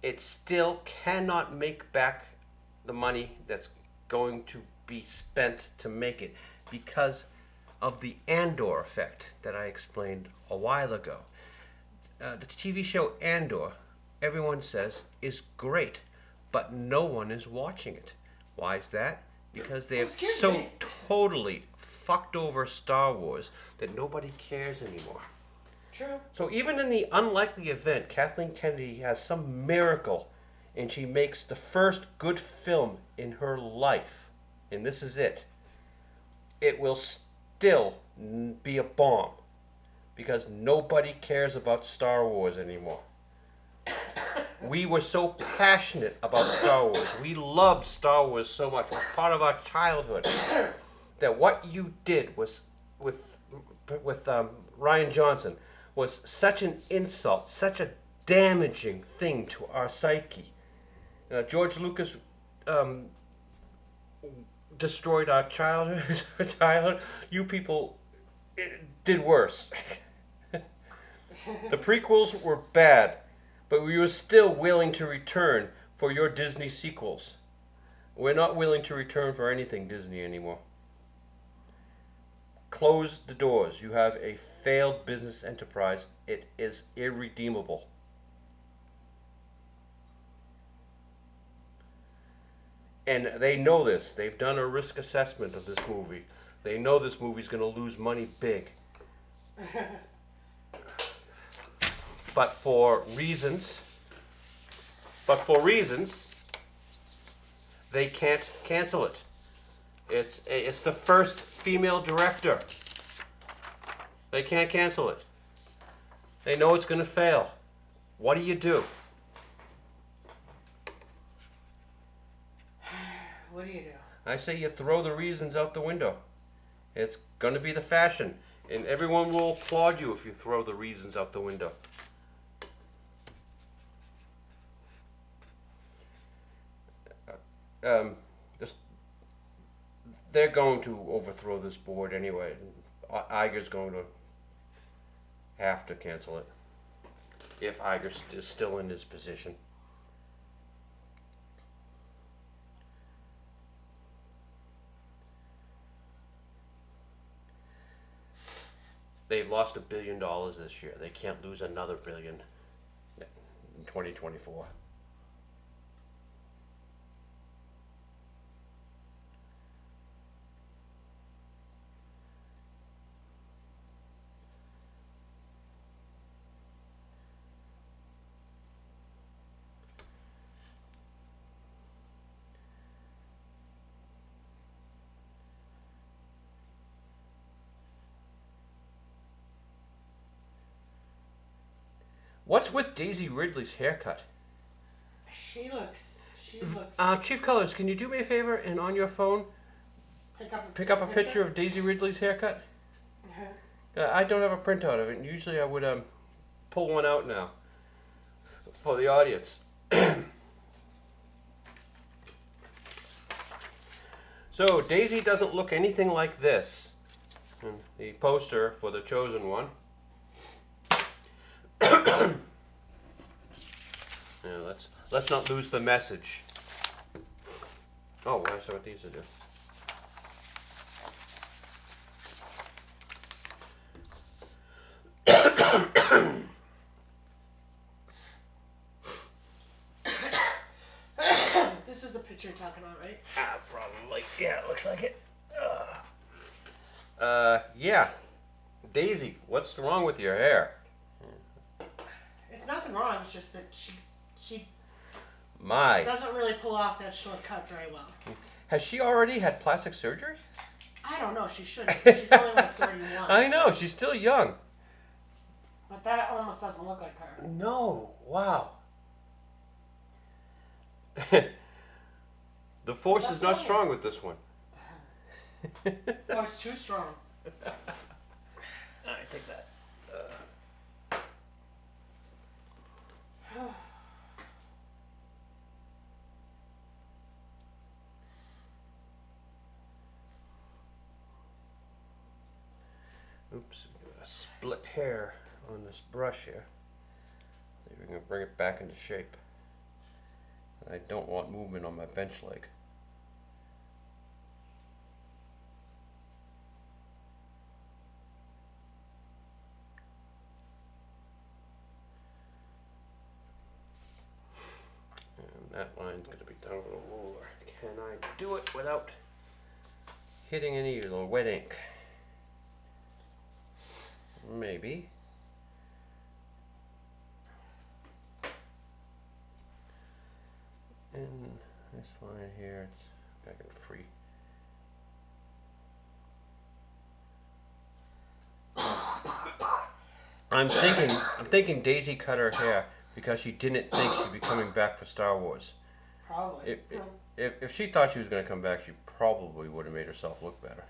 it still cannot make back the money that's going to be spent to make it, because of the Andor effect that I explained a while ago. The TV show Andor everyone says is great, but no one is watching it. Why is that? Because they have so totally fucked over Star Wars that nobody cares anymore. True. So even in the unlikely event Kathleen Kennedy has some miracle and she makes the first good film in her life, and this is it will still be a bomb because nobody cares about Star Wars anymore. We were so passionate about Star Wars. We loved Star Wars so much. It was part of our childhood. That what you did was with Ryan Johnson was such an insult, such a damaging thing to our psyche. George Lucas destroyed our childhood. You people did worse. The prequels were bad, but we were still willing to return for your Disney sequels. We're not willing to return for anything Disney anymore. Close the doors. You have a failed business enterprise. It is irredeemable. And they know this. They've done a risk assessment of this movie. They know this movie's going to lose money big. But for reasons, they can't cancel it. It's the first female director. They can't cancel it. They know it's going to fail. What do you do? What do you do? I say you throw the reasons out the window. It's going to be the fashion, and everyone will applaud you if you throw the reasons out the window. They're going to overthrow this board anyway. Iger's going to have to cancel it if Iger is still in his position. They've lost $1 billion this year. They can't lose another $1 billion in 2024. What's with Daisy Ridley's haircut? She looks. Chief Colors, can you do me a favor and on your phone pick up a picture of Daisy Ridley's haircut? I don't have a printout of it. Usually I would pull one out now for the audience. So Daisy doesn't look anything like this. The poster for The Chosen One. Yeah, let's not lose the message. Oh, well, I see what these are doing. This is the picture you're talking about, right? Probably. Yeah, it looks like it. Yeah. Daisy, what's wrong with your hair? It's nothing wrong. It's just that she My. doesn't really pull off that short cut very well. Has she already had plastic surgery? I don't know. She shouldn't. She's only like 31. I know, she's still young. But that almost doesn't look like her. No, wow. The force is not strong with this one. Oh, it's too strong. I take that. Oops, a split hair on this brush here. Maybe we can bring it back into shape. I don't want movement on my bench leg. I do it without hitting any of the wet ink? Maybe. And this line here, it's back in free. I'm thinking Daisy cut her hair because she didn't think she'd be coming back for Star Wars. Probably. If she thought she was going to come back, she probably would have made herself look better.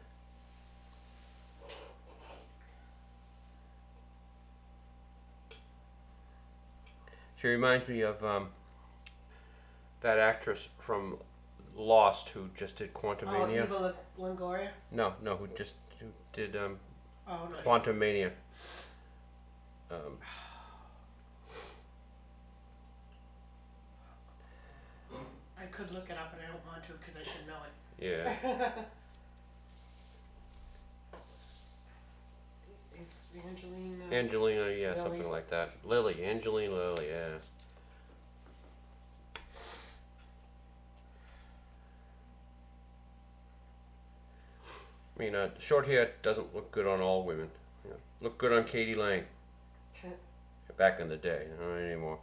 She reminds me of that actress from Lost who just did Quantumania. Oh, Eva Longoria? No, who did no. Quantumania. I could look it up, and I don't want to because I should know it. Yeah. Angelina, yeah, Lily. something like that. Lily, Angelina Lily, yeah. I mean, short hair doesn't look good on all women. You know, look good on Katie Lang. Back in the day, not anymore.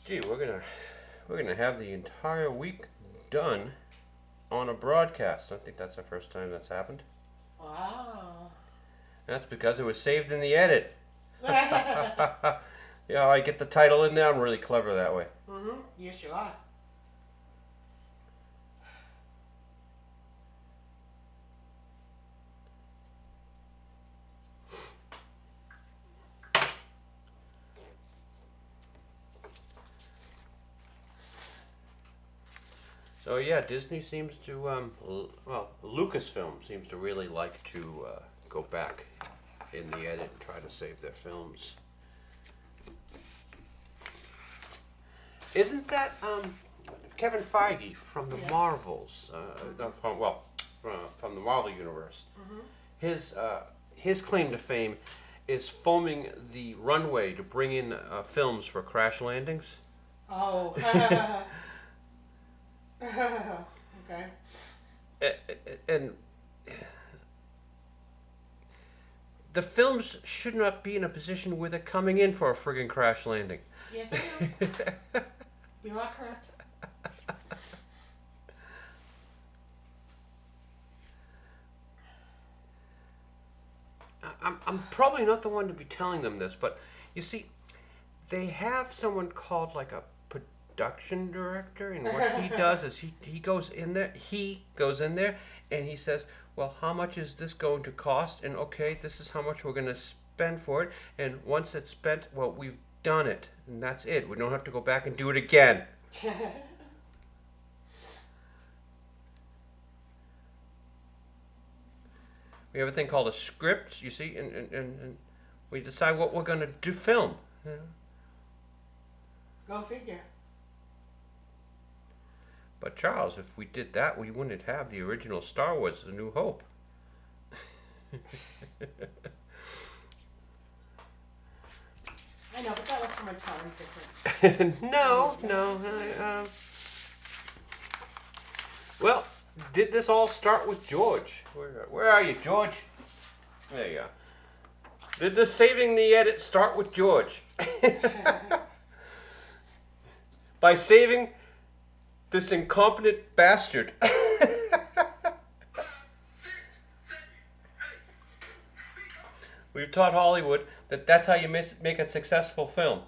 Gee, we're gonna have the entire week done on a broadcast. I think that's the first time that's happened. Wow. That's because it was saved in the edit. Yeah, I get the title in there. I'm really clever that way. Yes, you are. So yeah, Disney seems to, well, Lucasfilm seems to really like to go back in the edit and try to save their films. Isn't that Kevin Feige from the Yes. Marvels? From the Marvel universe. His claim to fame is foaming the runway to bring in films for crash landings. Oh. Okay. And the films should not be in a position where they're coming in for a friggin' crash landing. Yes, I know. You are correct. I'm probably not the one to be telling them this, but you see, they have someone called like a production director, and what he does is he goes in there and he says, well, how much is this going to cost? And okay, this is how much we're going to spend for it. And once it's spent, well, we've done it, and that's it. We don't have to go back and do it again. We have a thing called a script, you see, and we decide what we're going to do film. You know? Go figure. But Charles, if we did that, we wouldn't have the original Star Wars, A New Hope. I know, but that was from a time different. No. Well, did this all start with George? Where are you, George? There you go. Did the saving the edit start with George? By saving this incompetent bastard. We've taught Hollywood that that's how you make a successful film.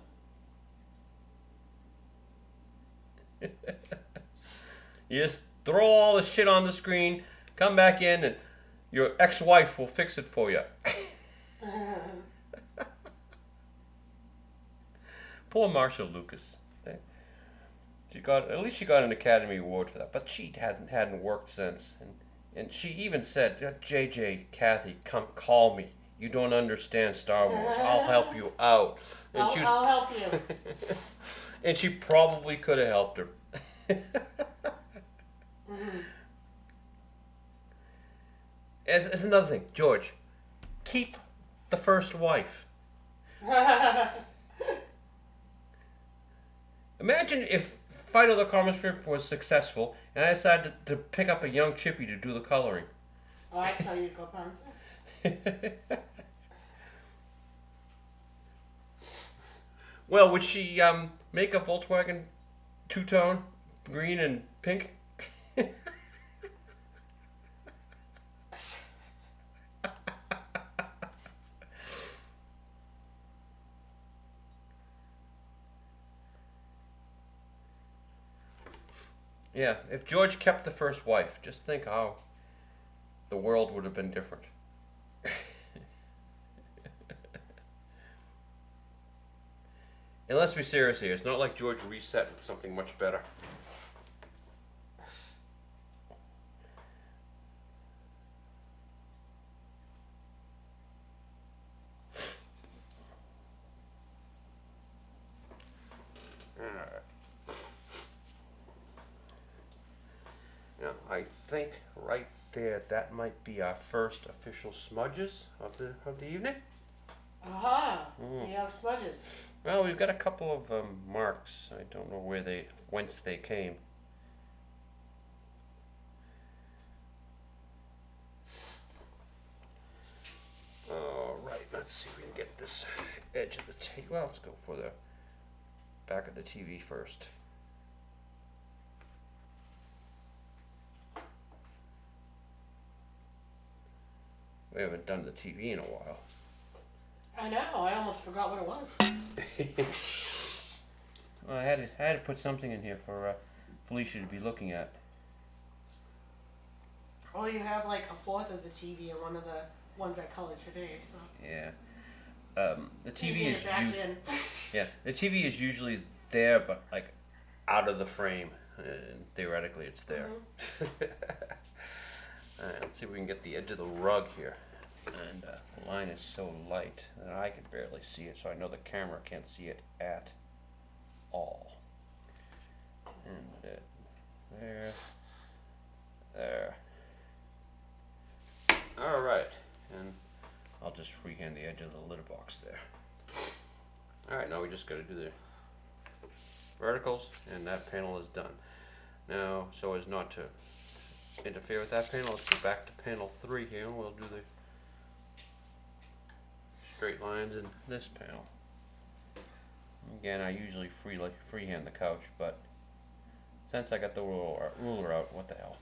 You just throw all the shit on the screen, come back in, and your ex-wife will fix it for you. Poor Marcia Lucas. At least she got an Academy Award for that, but she hadn't worked since. And she even said, JJ, Kathy, come call me. you don't understand Star Wars. I'll help you out. And I'll help you. and she probably could have helped her. Mm-hmm. As another thing, George, keep the first wife. Imagine if Fido the comic strip was successful and I decided to pick up a young chippy to do the coloring. Oh, I tell you to go bounce. Well, would she make a Volkswagen two-tone, green and pink? Yeah, if George kept the first wife, just think how the world would have been different. And let's be serious here. It's not like George reset with something much better. Alright. Now, I think right there that might be our first official smudges of the evening. Aha! We have smudges. Well, we've got a couple of marks. I don't know whence they came. All right, let's see if we can get this edge of the tape. Well, let's go for the back of the TV first. We haven't done the TV in a while. I know. I almost forgot what it was. Well, I had to put something in here for Felicia to be looking at. Oh, you have like a fourth of the TV and one of the ones I colored today. So Yeah. The TV is usually the TV is usually there, but like out of the frame. And theoretically, it's there. Mm-hmm. All right, let's see if we can get the edge of the rug here. And the line is so light that I can barely see it, so I know the camera can't see it at all. And there. All right, and I'll just freehand the edge of the litter box there. All right, now we just got to do the verticals, and that panel is done. Now, so as not to interfere with that panel, let's go back to panel 3 here, and we'll do the straight lines in this panel. Again, I usually freehand the couch, but since I got the ruler out, what the hell.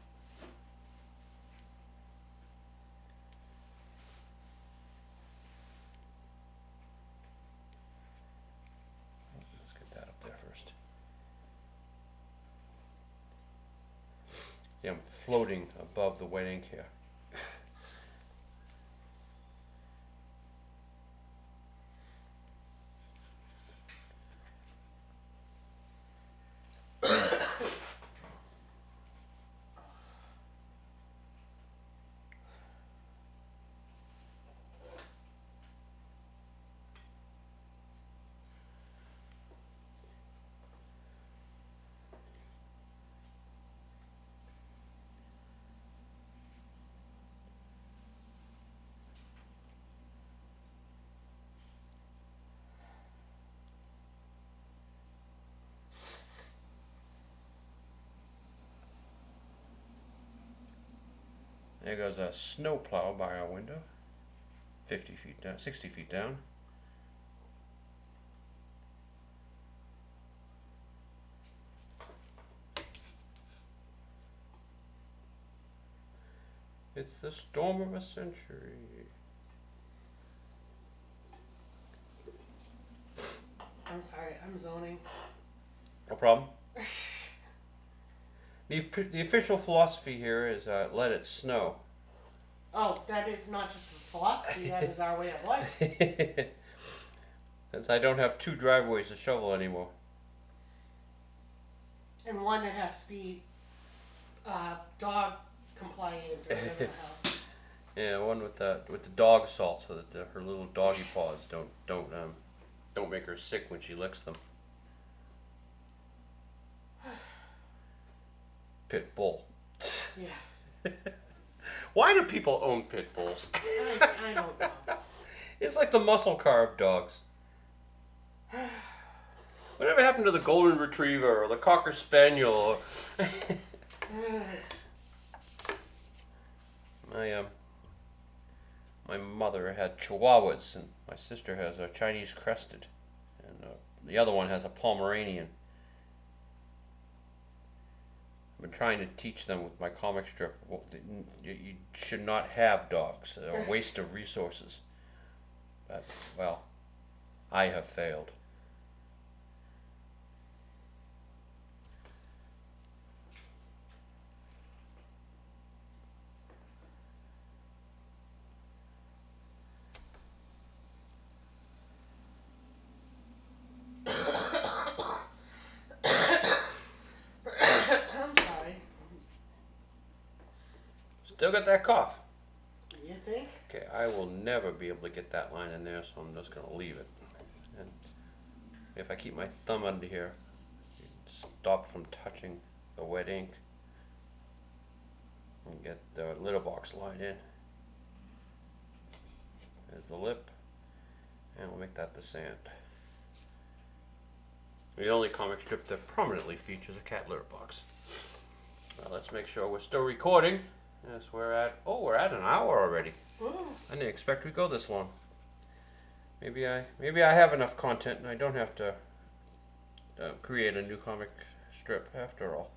Let's get that up there first. Yeah, I'm floating above the wet ink here. There goes a snowplow by our window, 50 feet down, 60 feet down. It's the storm of a century. I'm sorry, I'm zoning. No problem. The official philosophy here is let it snow. Oh, that is not just a philosophy, that is our way of life. Since I don't have 2 driveways to shovel anymore. And one that has to be dog compliant or whatever the hell. Yeah, one with the dog salt, so that her little doggy paws don't make her sick when she licks them. Pit bull. Yeah. Why do people own pit bulls? I don't know. It's like the muscle car of dogs. Whatever happened to the golden retriever or the cocker spaniel? Or my mother had Chihuahuas, and my sister has a Chinese crested, and the other one has a Pomeranian. I've been trying to teach them with my comic strip. Well, you should not have dogs. They're a waste of resources. But, well, I have failed. I'm sorry. Still got that cough. You think? Okay, I will never be able to get that line in there, so I'm just going to leave it. And if I keep my thumb under here, stop from touching the wet ink, and get the litter box line in. There's the lip, and we'll make that the sand. The only comic strip that prominently features a cat litter box. Well, let's make sure we're still recording. Yes, we're at an hour already. Ooh. I didn't expect we'd go this long. Maybe I have enough content and I don't have to create a new comic strip after all.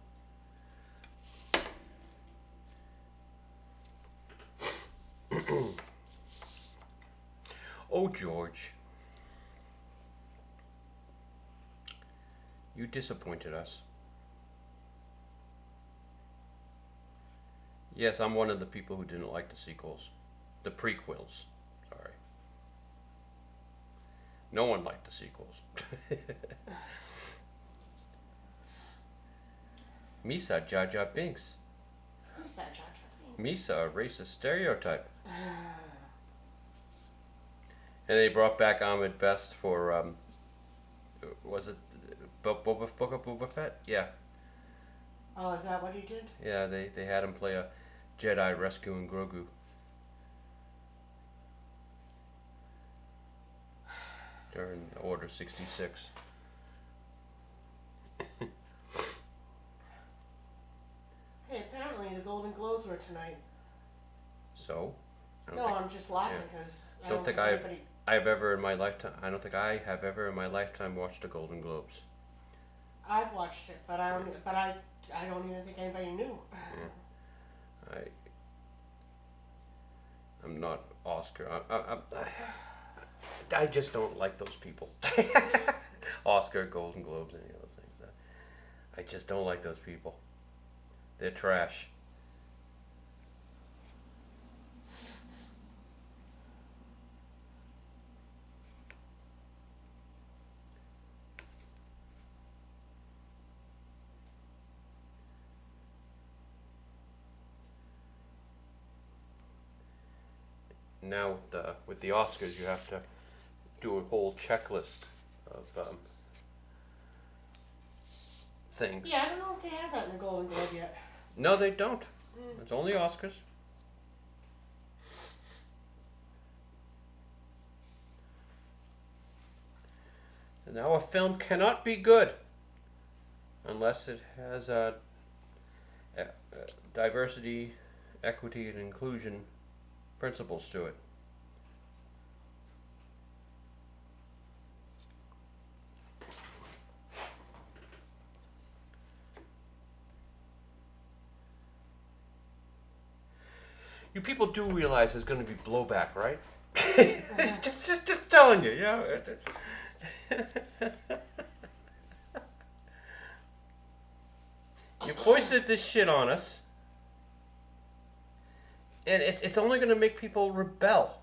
Oh, George. You disappointed us. Yes, I'm one of the people who didn't like the sequels. The prequels. Sorry. No one liked the sequels. Misa Jar Jar Binks. Who's that, Jar Jar Binks? Misa, a racist stereotype. And they brought back Ahmed Best for, was it Book of Boba Fett? Yeah. Oh, is that what he did? Yeah, they had him play a Jedi rescuing Grogu. During Order 66. Hey, apparently the Golden Globes were tonight. So? I'm just laughing because I don't think I have ever in my lifetime watched the Golden Globes. I've watched it, but I don't even think anybody knew. Yeah. I'm not Oscar. I just don't like those people. Oscar, Golden Globes, any of those things. I just don't like those people. They're trash. Now with the Oscars, you have to do a whole checklist of things. Yeah, I don't know if they have that in the Golden Globe yet. No, they don't. It's only Oscars. And now a film cannot be good unless it has diversity, equity, and inclusion principles to it. You people do realize there's going to be blowback, right? just telling you, yeah. You foisted this shit on us, and it's only going to make people rebel.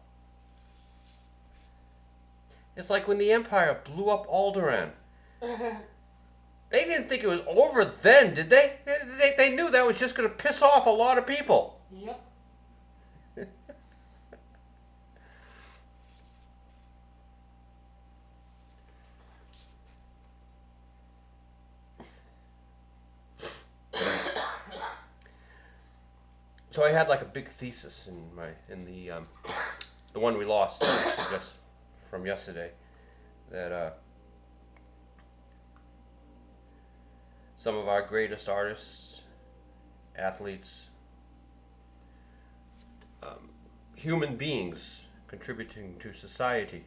It's like when the Empire blew up Alderaan. They didn't think it was over then, did they? They knew that was just going to piss off a lot of people. Yep. So I had like a big thesis in the one we lost just from yesterday, that some of our greatest artists, athletes, human beings contributing to society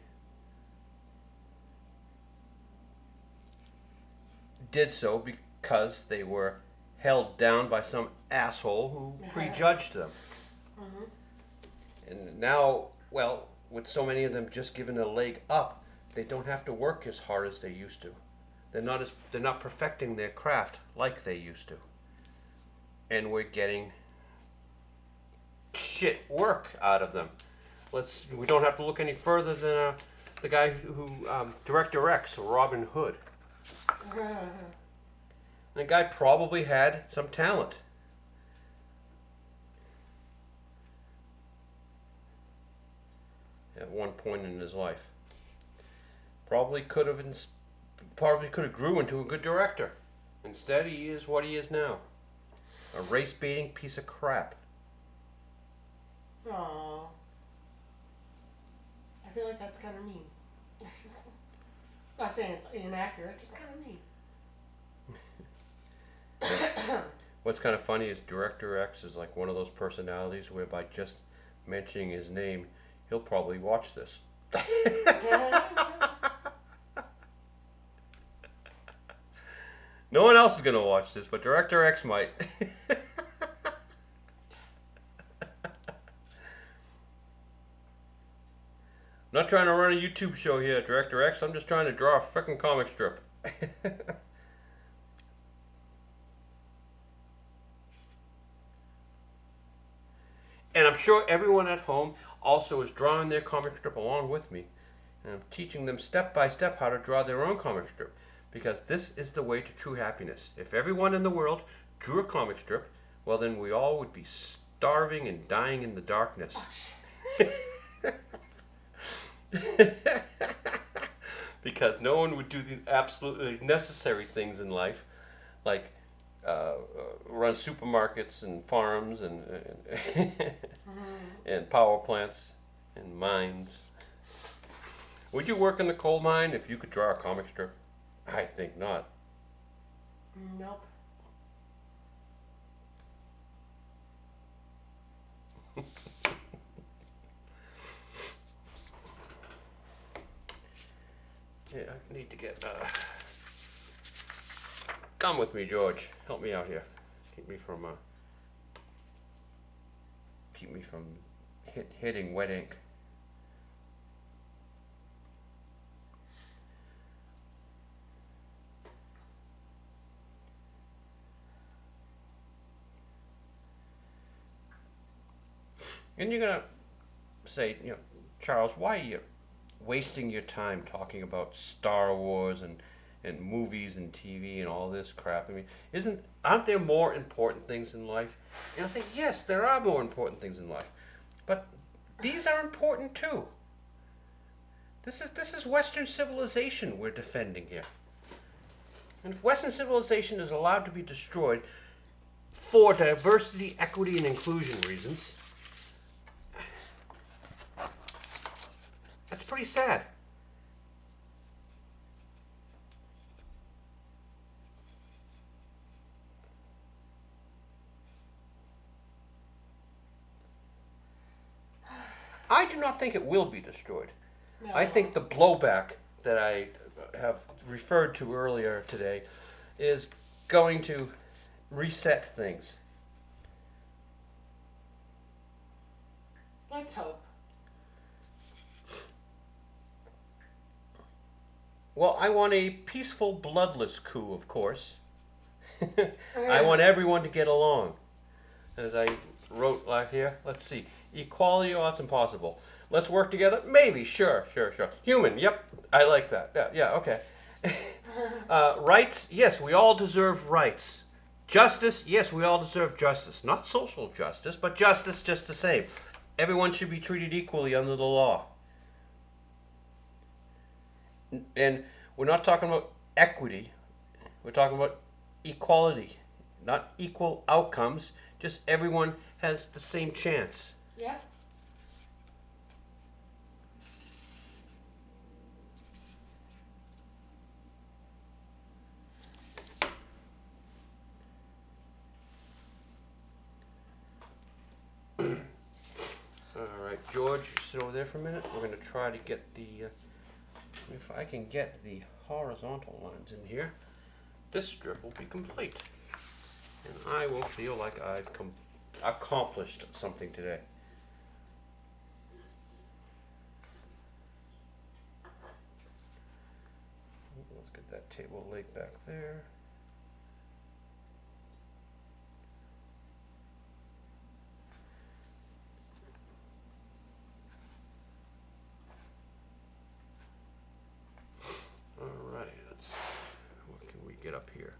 did so because they were held down by some asshole who prejudged them. And now, well, with so many of them just given a leg up, they don't have to work as hard as they used to. They're not perfecting their craft like they used to. And we're getting shit work out of them. We don't have to look any further than the guy who Director X, Robin Hood. The guy probably had some talent. At one point in his life. Probably could have grew into a good director. Instead, he is what he is now. A race-baiting piece of crap. Aww. I feel like that's kind of mean. Not saying it's inaccurate, just kind of mean. What's kind of funny is Director X is like one of those personalities where by just mentioning his name, he'll probably watch this. No one else is going to watch this, but Director X might. I'm not trying to run a YouTube show here, Director X. I'm just trying to draw a frickin' comic strip. And I'm sure everyone at home also is drawing their comic strip along with me. And I'm teaching them step by step how to draw their own comic strip. Because this is the way to true happiness. If everyone in the world drew a comic strip, well then we all would be starving and dying in the darkness. Because no one would do the absolutely necessary things in life, like run supermarkets and farms and and power plants and mines. Would you work in the coal mine if you could draw a comic strip? I think not. Nope. Yeah, I need to get come with me, George. Help me out here. Keep me from hitting wet ink. And you're gonna say, Charles, why are you wasting your time talking about Star Wars and movies and TV and all this crap? I mean, aren't there more important things in life? And I think, yes, there are more important things in life, but these are important too. This is Western civilization we're defending here. And if Western civilization is allowed to be destroyed for diversity, equity, and inclusion reasons, that's pretty sad. I do not think it will be destroyed. No. I think the blowback that I have referred to earlier today is going to reset things. Let's hope. Well, I want a peaceful, bloodless coup, of course. I want everyone to get along. As I wrote here, let's see. Equality, oh, that's impossible. Let's work together? Maybe, sure. Human, yep, I like that. Yeah, okay. Rights, yes, we all deserve rights. Justice, yes, we all deserve justice. Not social justice, but justice just the same. Everyone should be treated equally under the law. And we're not talking about equity. We're talking about equality, not equal outcomes. Just everyone has the same chance. Yep. Alright, George, sit over there for a minute. We're going to try to get the, if I can get the horizontal lines in here, this strip will be complete. And I will feel like I've accomplished something today. Let's get that table laid back there. Alright, what can we get up here?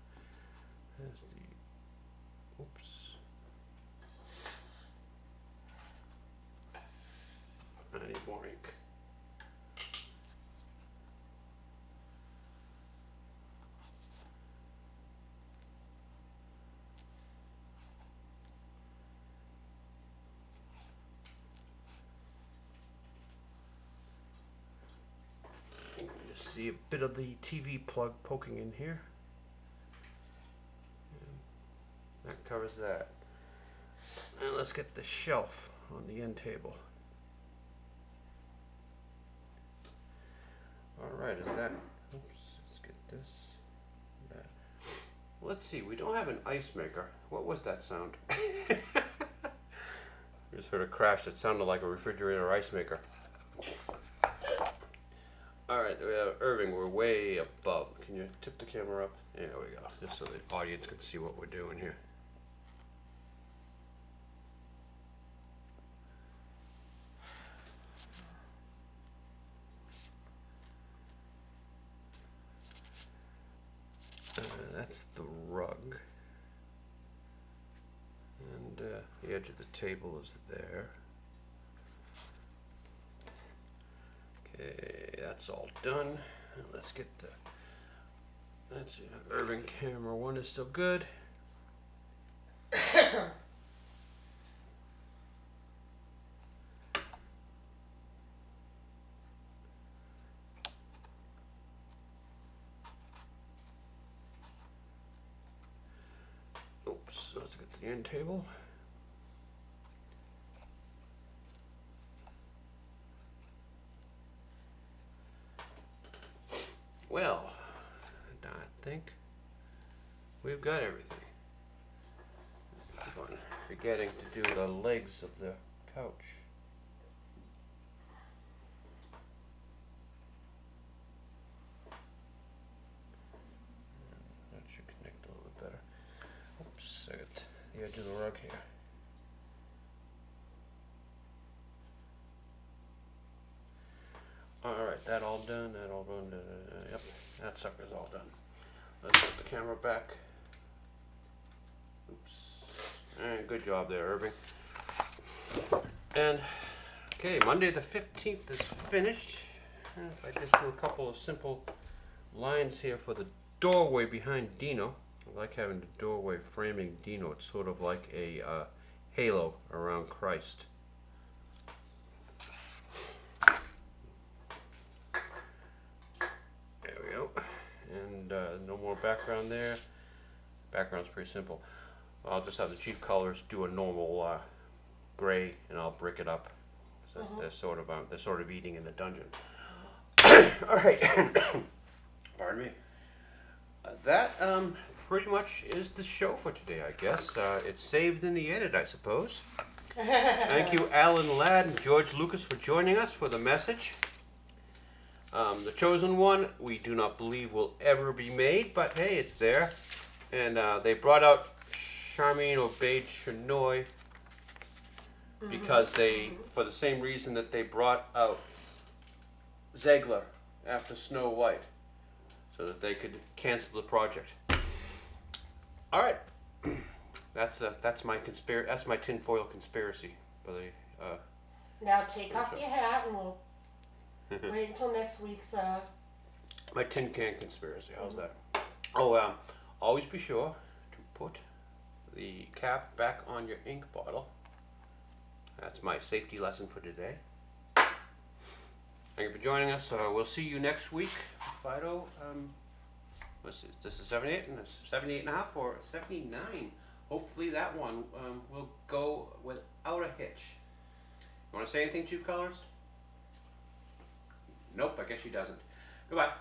There's the, oops. I need more ink. See a bit of the TV plug poking in here. And that covers that. And let's get the shelf on the end table. Alright, is that, oops, let's get this, that. Let's see, we don't have an ice maker. What was that sound? We just heard a crash that sounded like a refrigerator ice maker. Alright, Irving, we're way above. Can you tip the camera up? There we go, just so the audience can see what we're doing here. That's the rug. And the edge of the table is there. Okay, that's all done. Let's get the, let's see, Irving camera 1 is still good. Oops, let's get the end table. Well, I think we've got everything. Keep on forgetting to do the legs of the couch. That should connect a little bit better. Oops, I got the edge of the rug here. Alright, that all done, yep, that sucker's all done. Let's put the camera back. Oops. And good job there, Irving. And, okay, Monday the 15th is finished. If I just do a couple of simple lines here for the doorway behind Dino. I like having the doorway framing Dino. It's sort of like a halo around Christ. And no more background there. Background's pretty simple. I'll just have the chief colors do a normal gray, and I'll brick it up. So they're sort of eating in the dungeon. All right. Pardon me. That pretty much is the show for today, I guess. It's saved in the edit, I suppose. Thank you, Alan Ladd and George Lucas, for joining us for the message. The chosen one, we do not believe will ever be made, but hey, it's there. And they brought out Charmaine Obaid Chinoy because for the same reason that they brought out Zegler after Snow White, so that they could cancel the project. All right, that's my tinfoil conspiracy for the. Now take off your hat and we'll wait until next week's. My tin can conspiracy. How's that? Oh, always be sure to put the cap back on your ink bottle That's my safety lesson for today. Thank you for joining us. We'll see you next week. Fido, what's this? This is 78 and 78 and a half or 79. Hopefully that one will go without a hitch. You want to say anything, Chief Colorist? Nope, I guess she doesn't. Goodbye.